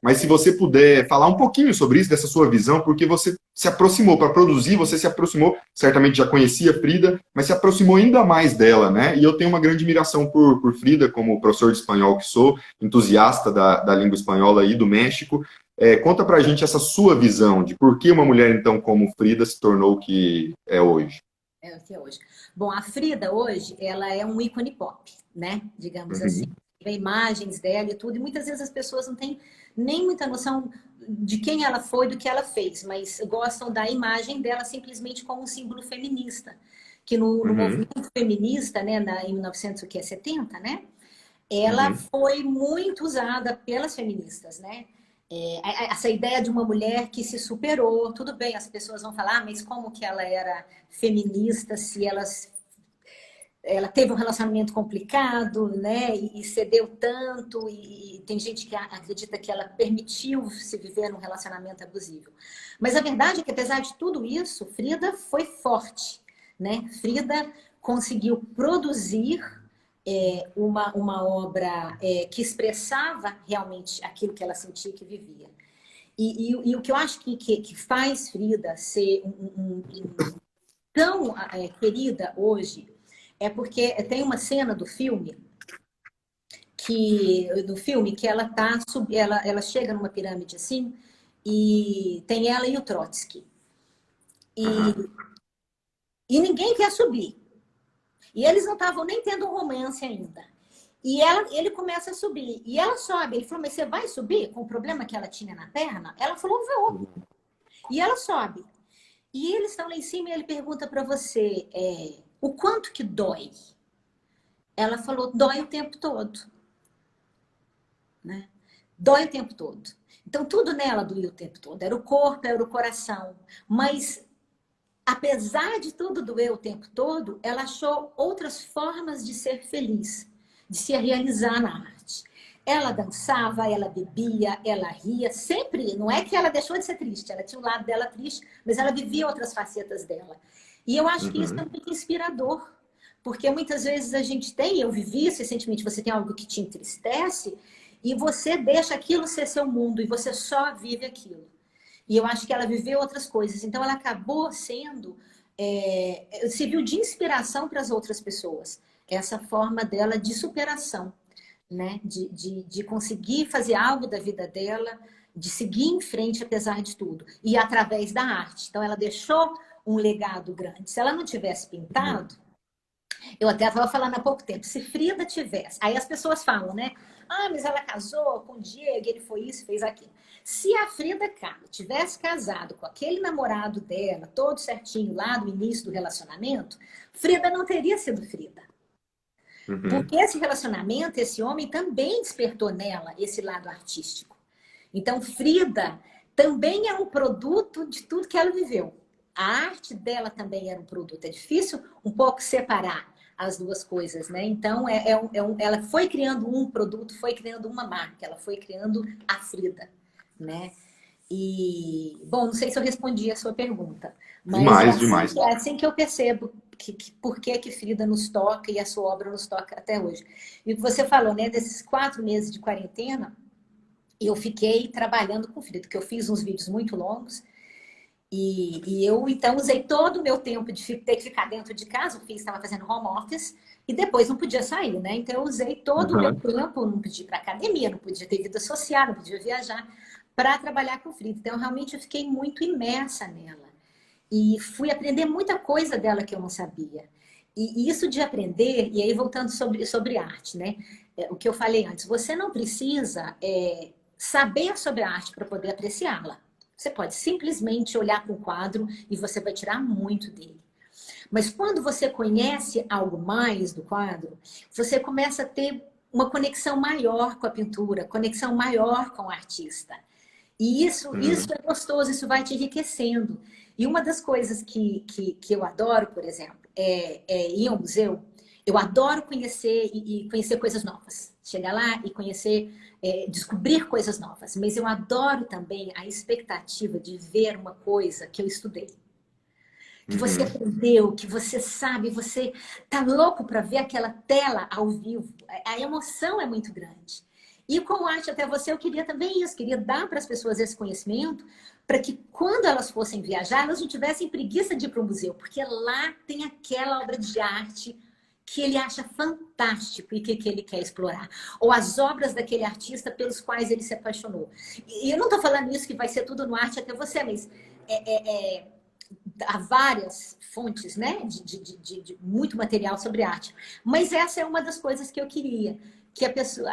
mas se você puder falar um pouquinho sobre isso, dessa sua visão, porque você se aproximou para produzir, você se aproximou, certamente já conhecia Frida, mas se aproximou ainda mais dela, né? E eu tenho uma grande admiração por Frida, como professor de espanhol que sou, entusiasta da língua espanhola e do México. Conta pra gente essa sua visão de por que uma mulher, então, como Frida se tornou o que é hoje. É o que é hoje. Bom, a Frida hoje, ela é um ícone pop, né? Digamos assim. Vê imagens dela e tudo, e muitas vezes as pessoas não têm nem muita noção de quem ela foi, do que ela fez, mas gostam da imagem dela simplesmente como um símbolo feminista, que no movimento feminista, né, em 1970, né, ela foi muito usada pelas feministas, né, Essa ideia de uma mulher que se superou, tudo bem, as pessoas vão falar, mas como que ela era feminista se ela teve um relacionamento complicado, né? E cedeu tanto, e tem gente que acredita que ela permitiu se viver num relacionamento abusivo. Mas a verdade é que, apesar de tudo isso, Frida foi forte, né? Frida conseguiu produzir uma obra que expressava realmente aquilo que ela sentia que vivia. E o que eu acho que faz Frida ser tão querida hoje é porque tem uma cena do filme que ela chega numa pirâmide assim e tem ela e o Trotsky. Aham. E ninguém quer subir. E eles não estavam nem tendo um romance ainda. Ele começa a subir. E ela sobe. Ele falou, mas você vai subir com o problema que ela tinha na perna? Ela falou, vou. E ela sobe. E eles estão lá em cima e ele pergunta para você, o quanto que dói? Ela falou, dói o tempo todo. Né? Dói o tempo todo. Então, tudo nela doía o tempo todo. Era o corpo, era o coração. Mas, apesar de tudo doer o tempo todo, ela achou outras formas de ser feliz, de se realizar na arte. Ela dançava, ela bebia, ela ria, sempre. Não é que ela deixou de ser triste, ela tinha um lado dela triste, mas ela vivia outras facetas dela. E eu acho que isso é muito inspirador, porque muitas vezes a gente tem, eu vivi isso recentemente, você tem algo que te entristece e você deixa aquilo ser seu mundo e você só vive aquilo. E eu acho que ela viveu outras coisas. Então, ela acabou sendo, serviu de inspiração para as outras pessoas. Essa forma dela de superação, né? De conseguir fazer algo da vida dela, de seguir em frente apesar de tudo. E através da arte. Então, ela deixou um legado grande. Se ela não tivesse pintado, eu até estava falando há pouco tempo, se Frida tivesse... Aí as pessoas falam, né? Ah, mas ela casou com o Diego, ele foi isso, fez aquilo. Se a Frida Kahlo tivesse casado com aquele namorado dela, todo certinho, lá no início do relacionamento, Frida não teria sido Frida. Porque esse relacionamento, esse homem também despertou nela esse lado artístico. Então, Frida também é um produto de tudo que ela viveu. A arte dela também era um produto. É difícil um pouco separar as duas coisas, né? Então, ela foi criando um produto, foi criando uma marca, ela foi criando a Frida, né? E, bom, não sei se eu respondi a sua pergunta, mas Demais, demais. é assim que eu percebo por que Frida nos toca e a sua obra nos toca até hoje. E o que você falou, né? Desses 4 meses de quarentena, eu fiquei trabalhando com Frida, porque eu fiz uns vídeos muito longos, e eu, então, usei todo o meu tempo de ter que ficar dentro de casa, estava fazendo home office, e depois não podia sair, né? Então, eu usei todo o meu tempo, não podia ir para academia, não podia ter vida social, não podia viajar, para trabalhar com Frida. Então, realmente, eu fiquei muito imersa nela. E fui aprender muita coisa dela que eu não sabia. E isso de aprender, e aí voltando sobre arte, né? O que eu falei antes, você não precisa saber sobre a arte para poder apreciá-la. Você pode simplesmente olhar para um quadro e você vai tirar muito dele. Mas quando você conhece algo mais do quadro, você começa a ter uma conexão maior com a pintura, conexão maior com o artista. E isso é gostoso, isso vai te enriquecendo. E uma das coisas que eu adoro, por exemplo, é ir ao museu. Eu adoro conhecer e conhecer coisas novas. Chegar lá e conhecer, descobrir coisas novas. Mas eu adoro também a expectativa de ver uma coisa que eu estudei. Que você aprendeu, que você sabe, você tá louco para ver aquela tela ao vivo. A emoção é muito grande. E com arte até você, eu queria também isso, queria dar para as pessoas esse conhecimento, para que quando elas fossem viajar, elas não tivessem preguiça de ir para o museu, porque lá tem aquela obra de arte que ele acha fantástico e que ele quer explorar. Ou as obras daquele artista pelos quais ele se apaixonou. E eu não estou falando isso que vai ser tudo no arte até você, mas há várias fontes, né, de muito material sobre arte. Mas essa é uma das coisas que eu queria, que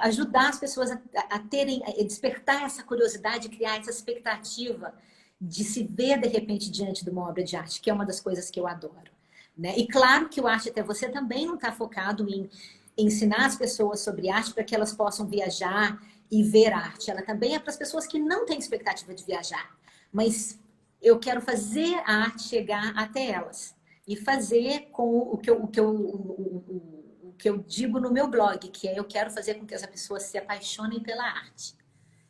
ajudar as pessoas a terem, a despertar essa curiosidade, criar essa expectativa de se ver, de repente, diante de uma obra de arte, que é uma das coisas que eu adoro. Né? E claro que o Arte Até Você também não está focado em ensinar as pessoas sobre arte para que elas possam viajar e ver arte. Ela também é para as pessoas que não têm expectativa de viajar, mas eu quero fazer a arte chegar até elas e fazer com o que eu digo no meu blog, que é eu quero fazer com que as pessoas se apaixonem pela arte.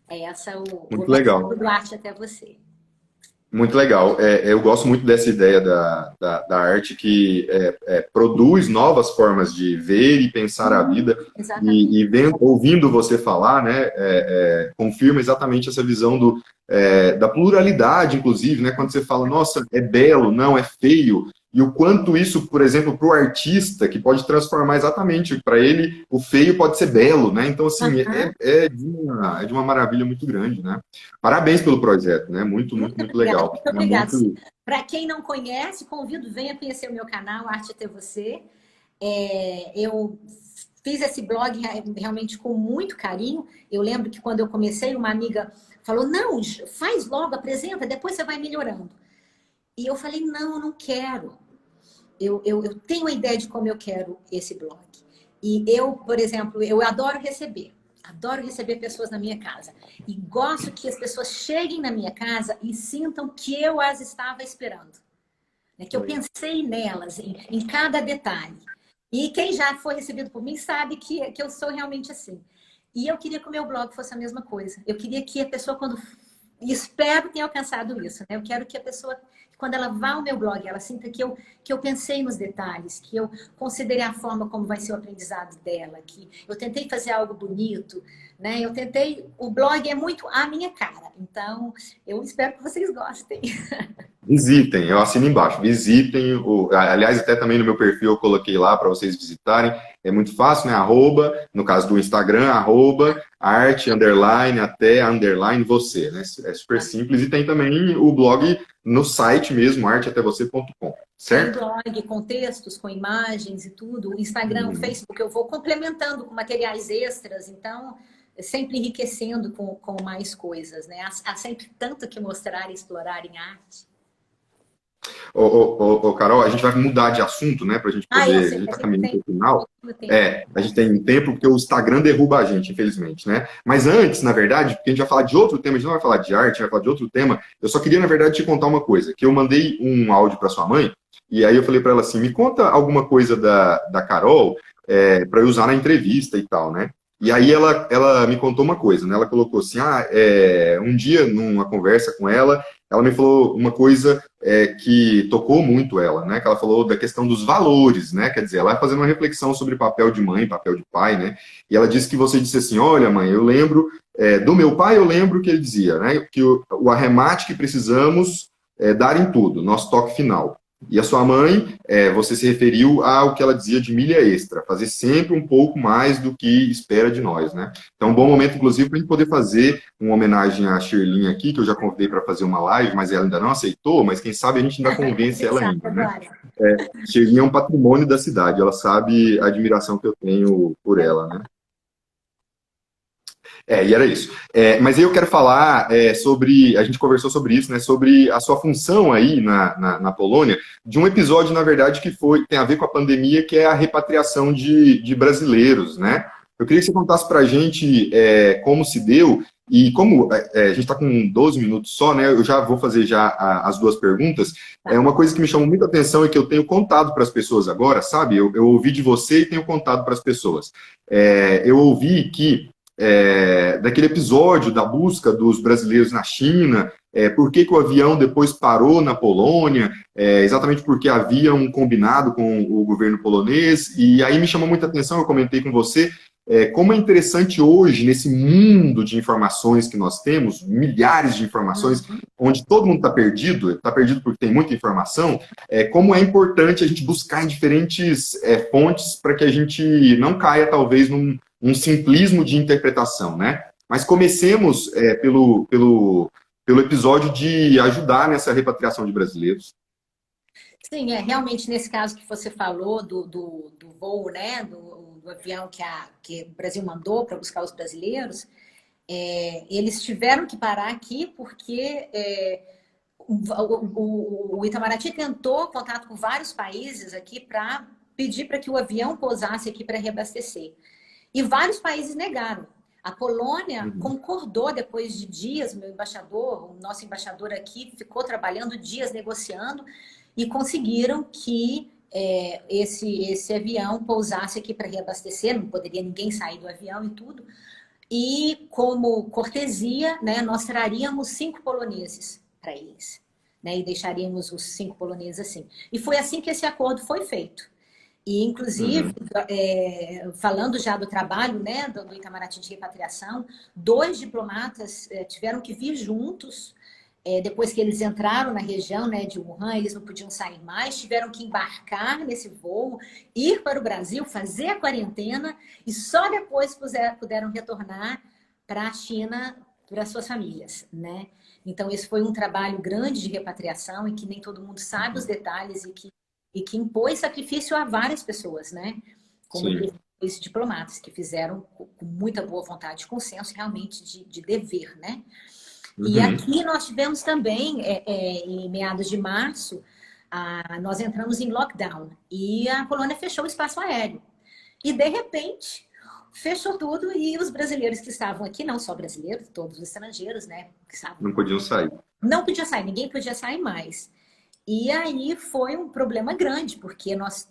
É essa o Muito objetivo legal. do Arte Até Você. Muito legal. Eu gosto muito dessa ideia da arte que produz novas formas de ver e pensar a vida. Exatamente. Ouvindo você falar, né, confirma exatamente essa visão da pluralidade, inclusive, né, quando você fala, nossa, é belo, não, é feio. E o quanto isso, por exemplo, para o artista, que pode transformar exatamente, para ele, o feio pode ser belo, né? Então, assim, Uhum. é de uma maravilha muito grande, né? Parabéns pelo projeto, né? Muito, muito, Muito muito obrigada, legal. muito É obrigada. muito... Para quem não conhece, convido, venha conhecer o meu canal, Arte Até Você. Eu fiz esse blog realmente com muito carinho. Eu lembro que quando eu comecei, uma amiga falou, não, faz logo, apresenta, depois você vai melhorando. E eu falei, não, eu não quero. Eu tenho a ideia de como eu quero esse blog. E eu, por exemplo, eu adoro receber. Adoro receber pessoas na minha casa. E gosto que as pessoas cheguem na minha casa e sintam que eu as estava esperando. Né? Que eu pensei nelas, em cada detalhe. E quem já foi recebido por mim sabe que eu sou realmente assim. E eu queria que o meu blog fosse a mesma coisa. Eu queria que a pessoa, quando... E espero ter alcançado isso, né? Eu quero que a pessoa, quando ela vá ao meu blog, ela sinta que eu pensei nos detalhes, que eu considerei a forma como vai ser o aprendizado dela, que eu tentei fazer algo bonito, né? Eu tentei... O blog é muito a minha cara. Então, eu espero que vocês gostem. Visitem, eu assino embaixo. Visitem. Aliás, até também no meu perfil eu coloquei lá para vocês visitarem. É muito fácil, né? Arroba, no caso do Instagram, arroba, arte, underline, até, underline, você, né? É super simples. E tem também o blog no site mesmo, arteatevocê.com, Tem certo? blog com textos, com imagens e tudo. O Instagram, o Uhum. Facebook, eu vou complementando com materiais extras, então, sempre enriquecendo com mais coisas, né? Há sempre tanto que mostrar e explorar em arte. Carol, a gente vai mudar de assunto, né? Para a gente Eu poder. A sei, gente a está gente caminhando tem para o um final. pouquinho tempo. A gente tem tempo porque o Instagram derruba a gente, infelizmente, né? Mas antes, na verdade, porque a gente vai falar de outro tema, a gente não vai falar de arte, a gente vai falar de outro tema. Eu só queria, na verdade, te contar uma coisa, que eu mandei um áudio para sua mãe, e aí eu falei para ela assim, me conta alguma coisa da Carol para eu usar na entrevista e tal, né? E aí ela me contou uma coisa, né? Ela colocou assim, um dia, numa conversa com ela me falou uma coisa que tocou muito ela, né? Que ela falou da questão dos valores, né? Quer dizer, ela vai fazendo uma reflexão sobre papel de mãe, papel de pai, né? E ela disse que você disse assim, olha, mãe, eu lembro do meu pai, eu lembro que ele dizia, né? Que o arremate que precisamos dar em tudo, nosso toque final. E a sua mãe, você se referiu ao que ela dizia de milha extra, fazer sempre um pouco mais do que espera de nós, né? Então, um bom momento, inclusive, para a gente poder fazer uma homenagem à Shirley aqui, que eu já convidei para fazer uma live, mas ela ainda não aceitou, mas quem sabe a gente ainda convence Quem ela sabe ainda, né? agora? Shirley é um patrimônio da cidade, ela sabe a admiração que eu tenho por ela, né? E era isso. Mas aí eu quero falar sobre, a gente conversou sobre isso, né, sobre a sua função aí na Polônia, de um episódio, na verdade, que tem a ver com a pandemia, que é a repatriação de brasileiros, né? Eu queria que você contasse para a gente como se deu, e como a gente está com 12 minutos só, né, eu já vou fazer já as duas perguntas. É Tá. uma coisa que me chamou muita atenção e que eu tenho contado para as pessoas agora, sabe? Eu ouvi de você e tenho contado para as pessoas. Eu ouvi que daquele episódio da busca dos brasileiros na China, por que o avião depois parou na Polônia, exatamente porque havia um combinado com o governo polonês, e aí me chamou muita atenção, eu comentei com você, como é interessante hoje, nesse mundo de informações que nós temos, milhares de informações, Uhum. onde todo mundo está perdido porque tem muita informação, como é importante a gente buscar em diferentes fontes para que a gente não caia, talvez, um simplismo de interpretação, né? Mas comecemos pelo episódio de ajudar nessa repatriação de brasileiros. Sim, realmente nesse caso que você falou do voo, né, do avião que o Brasil mandou para buscar os brasileiros, eles tiveram que parar aqui porque o Itamaraty tentou contato com vários países aqui para pedir para que o avião pousasse aqui para reabastecer. E vários países negaram. A Polônia Uhum. concordou depois de dias, o nosso embaixador aqui ficou trabalhando dias negociando e conseguiram que esse avião pousasse aqui para reabastecer, não poderia ninguém sair do avião e tudo. E como cortesia, né, nós traríamos 5 poloneses para eles, né, e deixaríamos os 5 poloneses assim. E foi assim que esse acordo foi feito. E, inclusive, Uhum. falando já do trabalho, né, do Itamaraty de repatriação, 2 diplomatas tiveram que vir juntos. Depois que eles entraram na região, né, de Wuhan, eles não podiam sair mais, tiveram que embarcar nesse voo, ir para o Brasil, fazer a quarentena e só depois puderam retornar para a China, para suas famílias, né? Então, esse foi um trabalho grande de repatriação e que nem todo mundo sabe os detalhes e que impôs sacrifício a várias pessoas, né? Como Sim. esses diplomatas que fizeram com muita boa vontade, com senso realmente de dever, né? E Uhum. aqui nós tivemos também, em meados de março, nós entramos em lockdown e a Polônia fechou o espaço aéreo. E, de repente, fechou tudo e os brasileiros que estavam aqui, não só brasileiros, todos os estrangeiros, né, que estavam, Não podiam sair. não podia sair, ninguém podia sair mais. E aí foi um problema grande, porque nós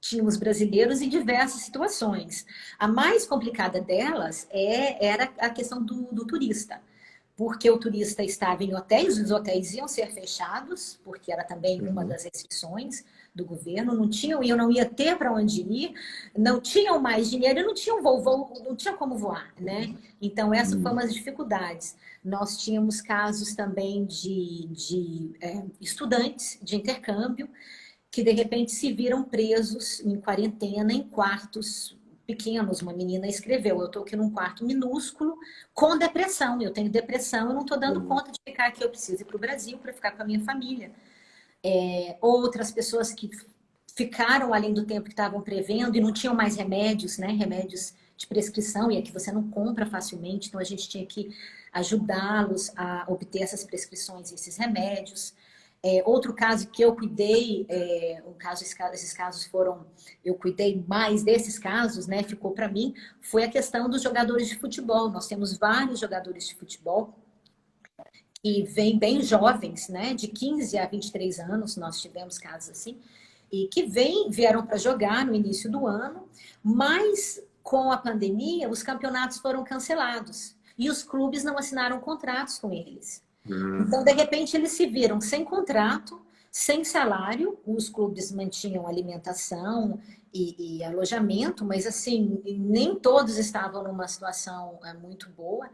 tínhamos brasileiros em diversas situações. A mais complicada delas era a questão do turista, porque o turista estava em hotéis, os hotéis iam ser fechados, porque era também uma Uhum. das restrições do governo, não tinham, eu não ia ter para onde ir, não tinham mais dinheiro, não tinham voo, não tinha como voar, né? Então, essa foi Uhum. uma das dificuldades. Nós tínhamos casos também de estudantes de intercâmbio, que de repente se viram presos em quarentena em quartos pequenos. Uma menina escreveu: eu estou aqui num quarto minúsculo com depressão, eu tenho depressão, eu não estou dando Uhum. conta de ficar aqui, eu preciso ir para o Brasil para ficar com a minha família. Outras pessoas que ficaram além do tempo que estavam prevendo e não tinham mais remédios, né? Remédios de prescrição, e aqui você não compra facilmente, então a gente tinha que ajudá-los a obter essas prescrições e esses remédios. Outro caso que eu cuidei, esses casos foram, eu cuidei mais desses casos, né? Ficou para mim, foi a questão dos jogadores de futebol. Nós temos vários jogadores de futebol que vêm bem jovens, né? De 15 a 23 anos, nós tivemos casos assim, e que vieram para jogar no início do ano, mas com a pandemia, os campeonatos foram cancelados e os clubes não assinaram contratos com eles. Uhum. Então, de repente, eles se viram sem contrato, sem salário, os clubes mantinham alimentação e alojamento, mas assim, nem todos estavam numa situação muito boa.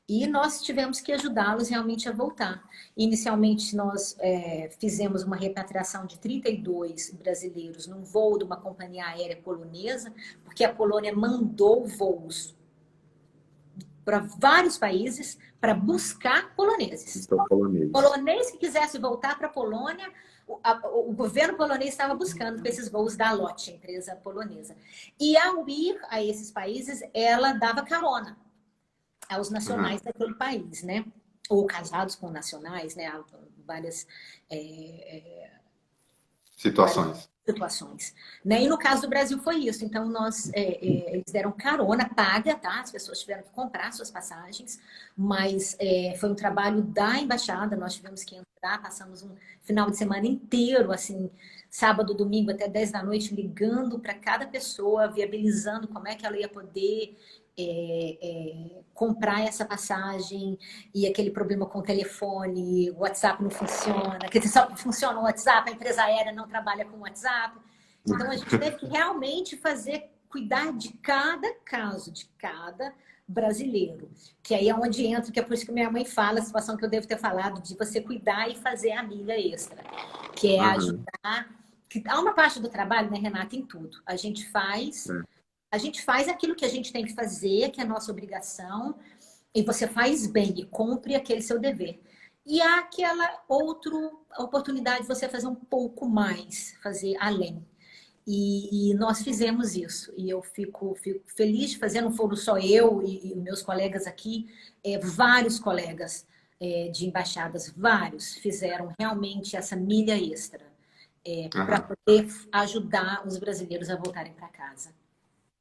E nós tivemos que ajudá-los realmente a voltar. Inicialmente, nós fizemos uma repatriação de 32 brasileiros num voo de uma companhia aérea polonesa, porque a Polônia mandou voos para vários países para buscar poloneses. Então, polonês. Polonês que quisesse voltar para a Polônia, o governo polonês estava buscando esses voos da LOT, a empresa polonesa. E ao ir a esses países, ela dava carona aos nacionais Uhum. daquele país, né? Ou casados com nacionais, né? Há várias, várias Situações. situações. Né? E no caso do Brasil foi isso. Então, eles deram carona paga, tá? As pessoas tiveram que comprar suas passagens, mas foi um trabalho da embaixada, nós tivemos que entrar, passamos um final de semana inteiro, assim, sábado, domingo, até 10 da noite, ligando para cada pessoa, viabilizando como é que ela ia poder comprar essa passagem, e aquele problema com o telefone, o WhatsApp não funciona, quer dizer, só funciona o WhatsApp, a empresa aérea não trabalha com o WhatsApp. Então a gente teve que realmente cuidar de cada caso, de cada brasileiro. Que aí é onde entra, que é por isso que minha mãe fala, a situação que eu devo ter falado, de você cuidar e fazer a milha extra, que é Uhum. ajudar. Que há uma parte do trabalho, né, Renata, em tudo. A gente faz aquilo que a gente tem que fazer, que é a nossa obrigação, e você faz bem e cumpre aquele seu dever. E há aquela outra oportunidade de você fazer um pouco mais, fazer além. E nós fizemos isso. E eu fico feliz de fazer, não foram só eu e meus colegas aqui, vários colegas de embaixadas, vários fizeram realmente essa milha extra para Uhum. poder ajudar os brasileiros a voltarem para casa.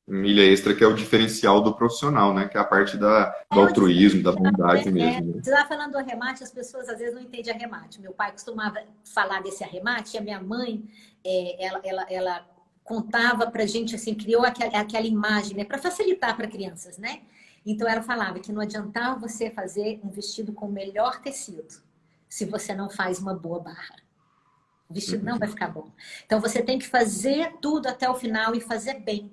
Milha extra que é o diferencial do profissional, né? Que é a parte do É o altruísmo, da diferencial, bondade né? mesmo, né? Você estava falando do arremate, as pessoas às vezes não entendem arremate. Meu pai costumava falar desse arremate, e a minha mãe, ela contava pra gente, assim, criou aquela imagem, né? Para facilitar para crianças, né? Então ela falava que não adiantava você fazer um vestido com o melhor tecido se você não faz uma boa barra. O vestido não vai Uhum. ficar bom. Então você tem que fazer tudo até o final e fazer bem.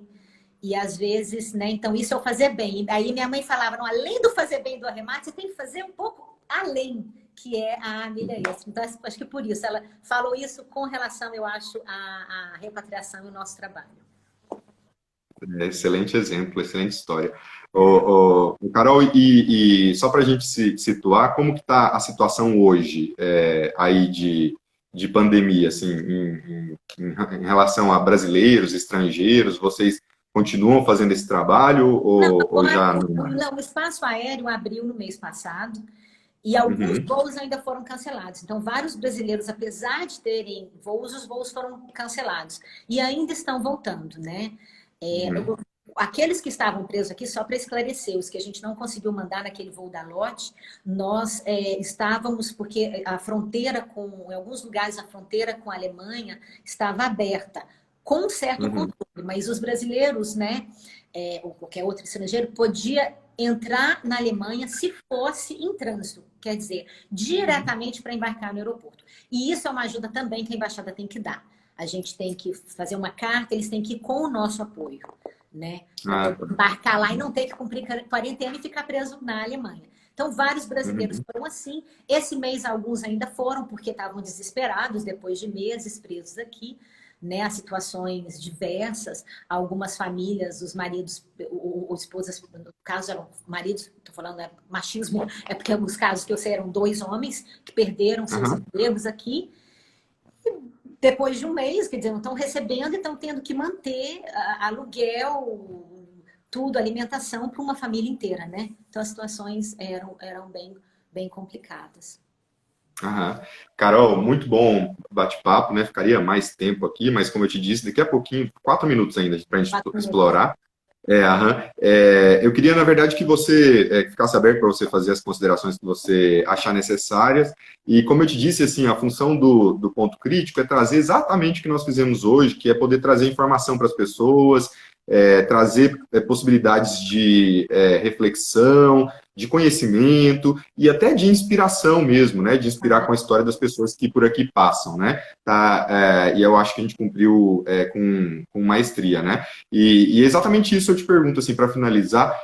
E às vezes, né? Então, isso é o fazer bem. Aí minha mãe falava, não, além do fazer bem do arremate, você tem que fazer um pouco além, que é a milha extra. Então, acho que por isso ela falou isso com relação, eu acho, à repatriação e ao nosso trabalho. É, excelente exemplo, excelente história. Carol, e só para a gente se situar, como que está a situação hoje aí de pandemia, assim, em relação a brasileiros, estrangeiros, vocês continuam fazendo esse trabalho ou já não mais? Não, o espaço aéreo abriu no mês passado e alguns Uhum, voos ainda foram cancelados. Então, vários brasileiros, apesar de terem voos, os voos foram cancelados. E ainda estão voltando, né? É, uhum, aqueles que estavam presos aqui, só para esclarecer, os que a gente não conseguiu mandar naquele voo da LOT, nós estávamos, porque a fronteira em alguns lugares, a fronteira com a Alemanha estava aberta, com um certo uhum, controle, mas os brasileiros, né, ou qualquer outro estrangeiro, podia entrar na Alemanha se fosse em trânsito, quer dizer, uhum. diretamente para embarcar no aeroporto. E isso é uma ajuda também que a embaixada tem que dar. A gente tem que fazer uma carta, eles têm que ir com o nosso apoio, né? Para Ah, poder tá. embarcar lá e não ter que cumprir quarentena e ficar preso na Alemanha. Então, vários brasileiros Uhum, foram assim. Esse mês, alguns ainda foram, porque estavam desesperados depois de meses presos aqui, né? As situações diversas. Algumas famílias, os maridos, ou esposas, no caso eram maridos, estou falando machismo, é porque os casos que eu sei eram dois homens que perderam seus aham. empregos aqui depois de um mês, quer dizer, não estão recebendo e estão tendo que manter aluguel, tudo, alimentação para uma família inteira, né? Então as situações eram bem complicadas. Aham. Carol, muito bom bate-papo, né? Ficaria mais tempo aqui, mas como eu te disse, daqui a pouquinho, 4 minutos ainda para a gente 4 minutos. explorar. Aham. Eu queria, na verdade, que você ficasse aberto para você fazer as considerações que você achar necessárias. E como eu te disse, assim, a função do ponto crítico é trazer exatamente o que nós fizemos hoje, que é poder trazer informação para as pessoas, trazer possibilidades de reflexão, de conhecimento e até de inspiração mesmo, né? De inspirar com a história das pessoas que por aqui passam, né? Tá, e eu acho que a gente cumpriu com maestria, né? E exatamente isso eu te pergunto, assim, para finalizar,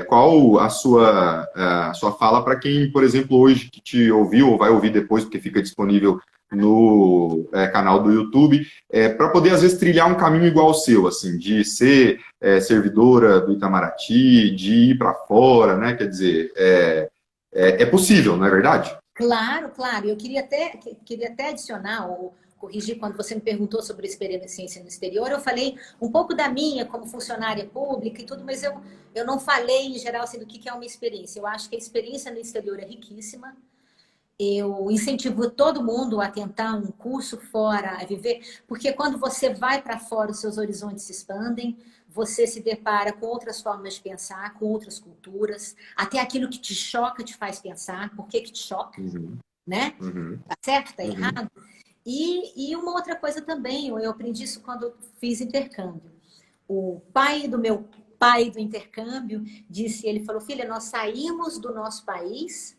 qual a sua fala para quem, por exemplo, hoje que te ouviu ou vai ouvir depois, porque fica disponível no canal do YouTube, para poder, às vezes, trilhar um caminho igual ao seu, assim, de ser servidora do Itamaraty, de ir para fora, né? Quer dizer, é possível, não é verdade? Claro, claro. Eu queria até adicionar ou corrigir quando você me perguntou sobre experiência no exterior. Eu falei um pouco da minha como funcionária pública e tudo, mas eu não falei em geral assim, do que é uma experiência. Eu acho que a experiência no exterior é riquíssima. Eu incentivo todo mundo a tentar um curso fora, a viver, porque quando você vai para fora, os seus horizontes se expandem, você se depara com outras formas de pensar, com outras culturas, até aquilo que te choca te faz pensar, por que que te choca, Uhum, né? uhum, Tá certo, tá uhum. errado? E uma outra coisa também, eu aprendi isso quando eu fiz intercâmbio. O pai do meu pai do intercâmbio disse, ele falou, filha, nós saímos do nosso país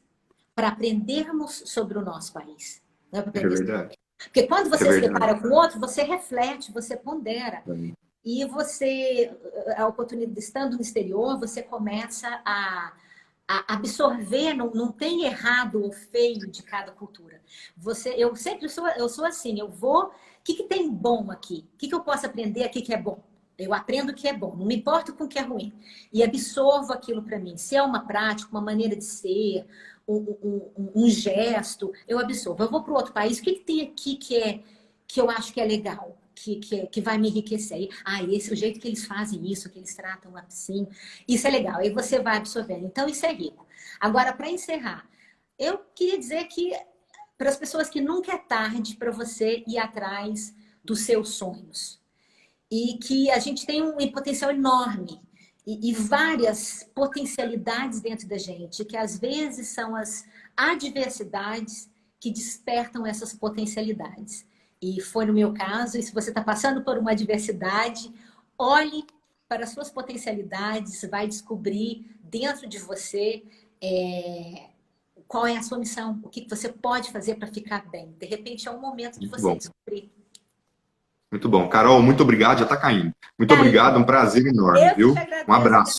para aprendermos sobre o nosso país. Não é para É aprender. verdade, Porque quando é você se verdade. depara com outro, você reflete, você pondera. E você, a oportunidade, estando no exterior, você começa a absorver, não tem errado ou feio de cada cultura. Eu sempre eu sou assim, eu vou, o que tem bom aqui? O que eu posso aprender aqui que é bom? Eu aprendo o que é bom, não me importo com o que é ruim. E absorvo aquilo para mim. Se é uma prática, uma maneira de ser, um gesto, eu absorvo. Eu vou para outro país, o que tem aqui que eu acho que é legal? Que vai me enriquecer. Esse é o jeito que eles fazem isso, que eles tratam assim. Isso é legal. Aí você vai absorvendo. Então, isso é rico. Agora, para encerrar, eu queria dizer que para as pessoas que nunca é tarde para você ir atrás dos seus sonhos. e que a gente tem um potencial enorme e várias potencialidades dentro da gente, que às vezes são as adversidades que despertam essas potencialidades. E foi no meu caso, e se você está passando por uma adversidade, olhe para as suas potencialidades, vai descobrir dentro de você qual é a sua missão, o que você pode fazer para ficar bem. De repente é um momento de Muito você bom. descobrir. Muito bom. Carol, muito obrigado, já está caindo. Muito Caiu. obrigado, um prazer enorme, Eu que viu? te Um agradeço. abraço.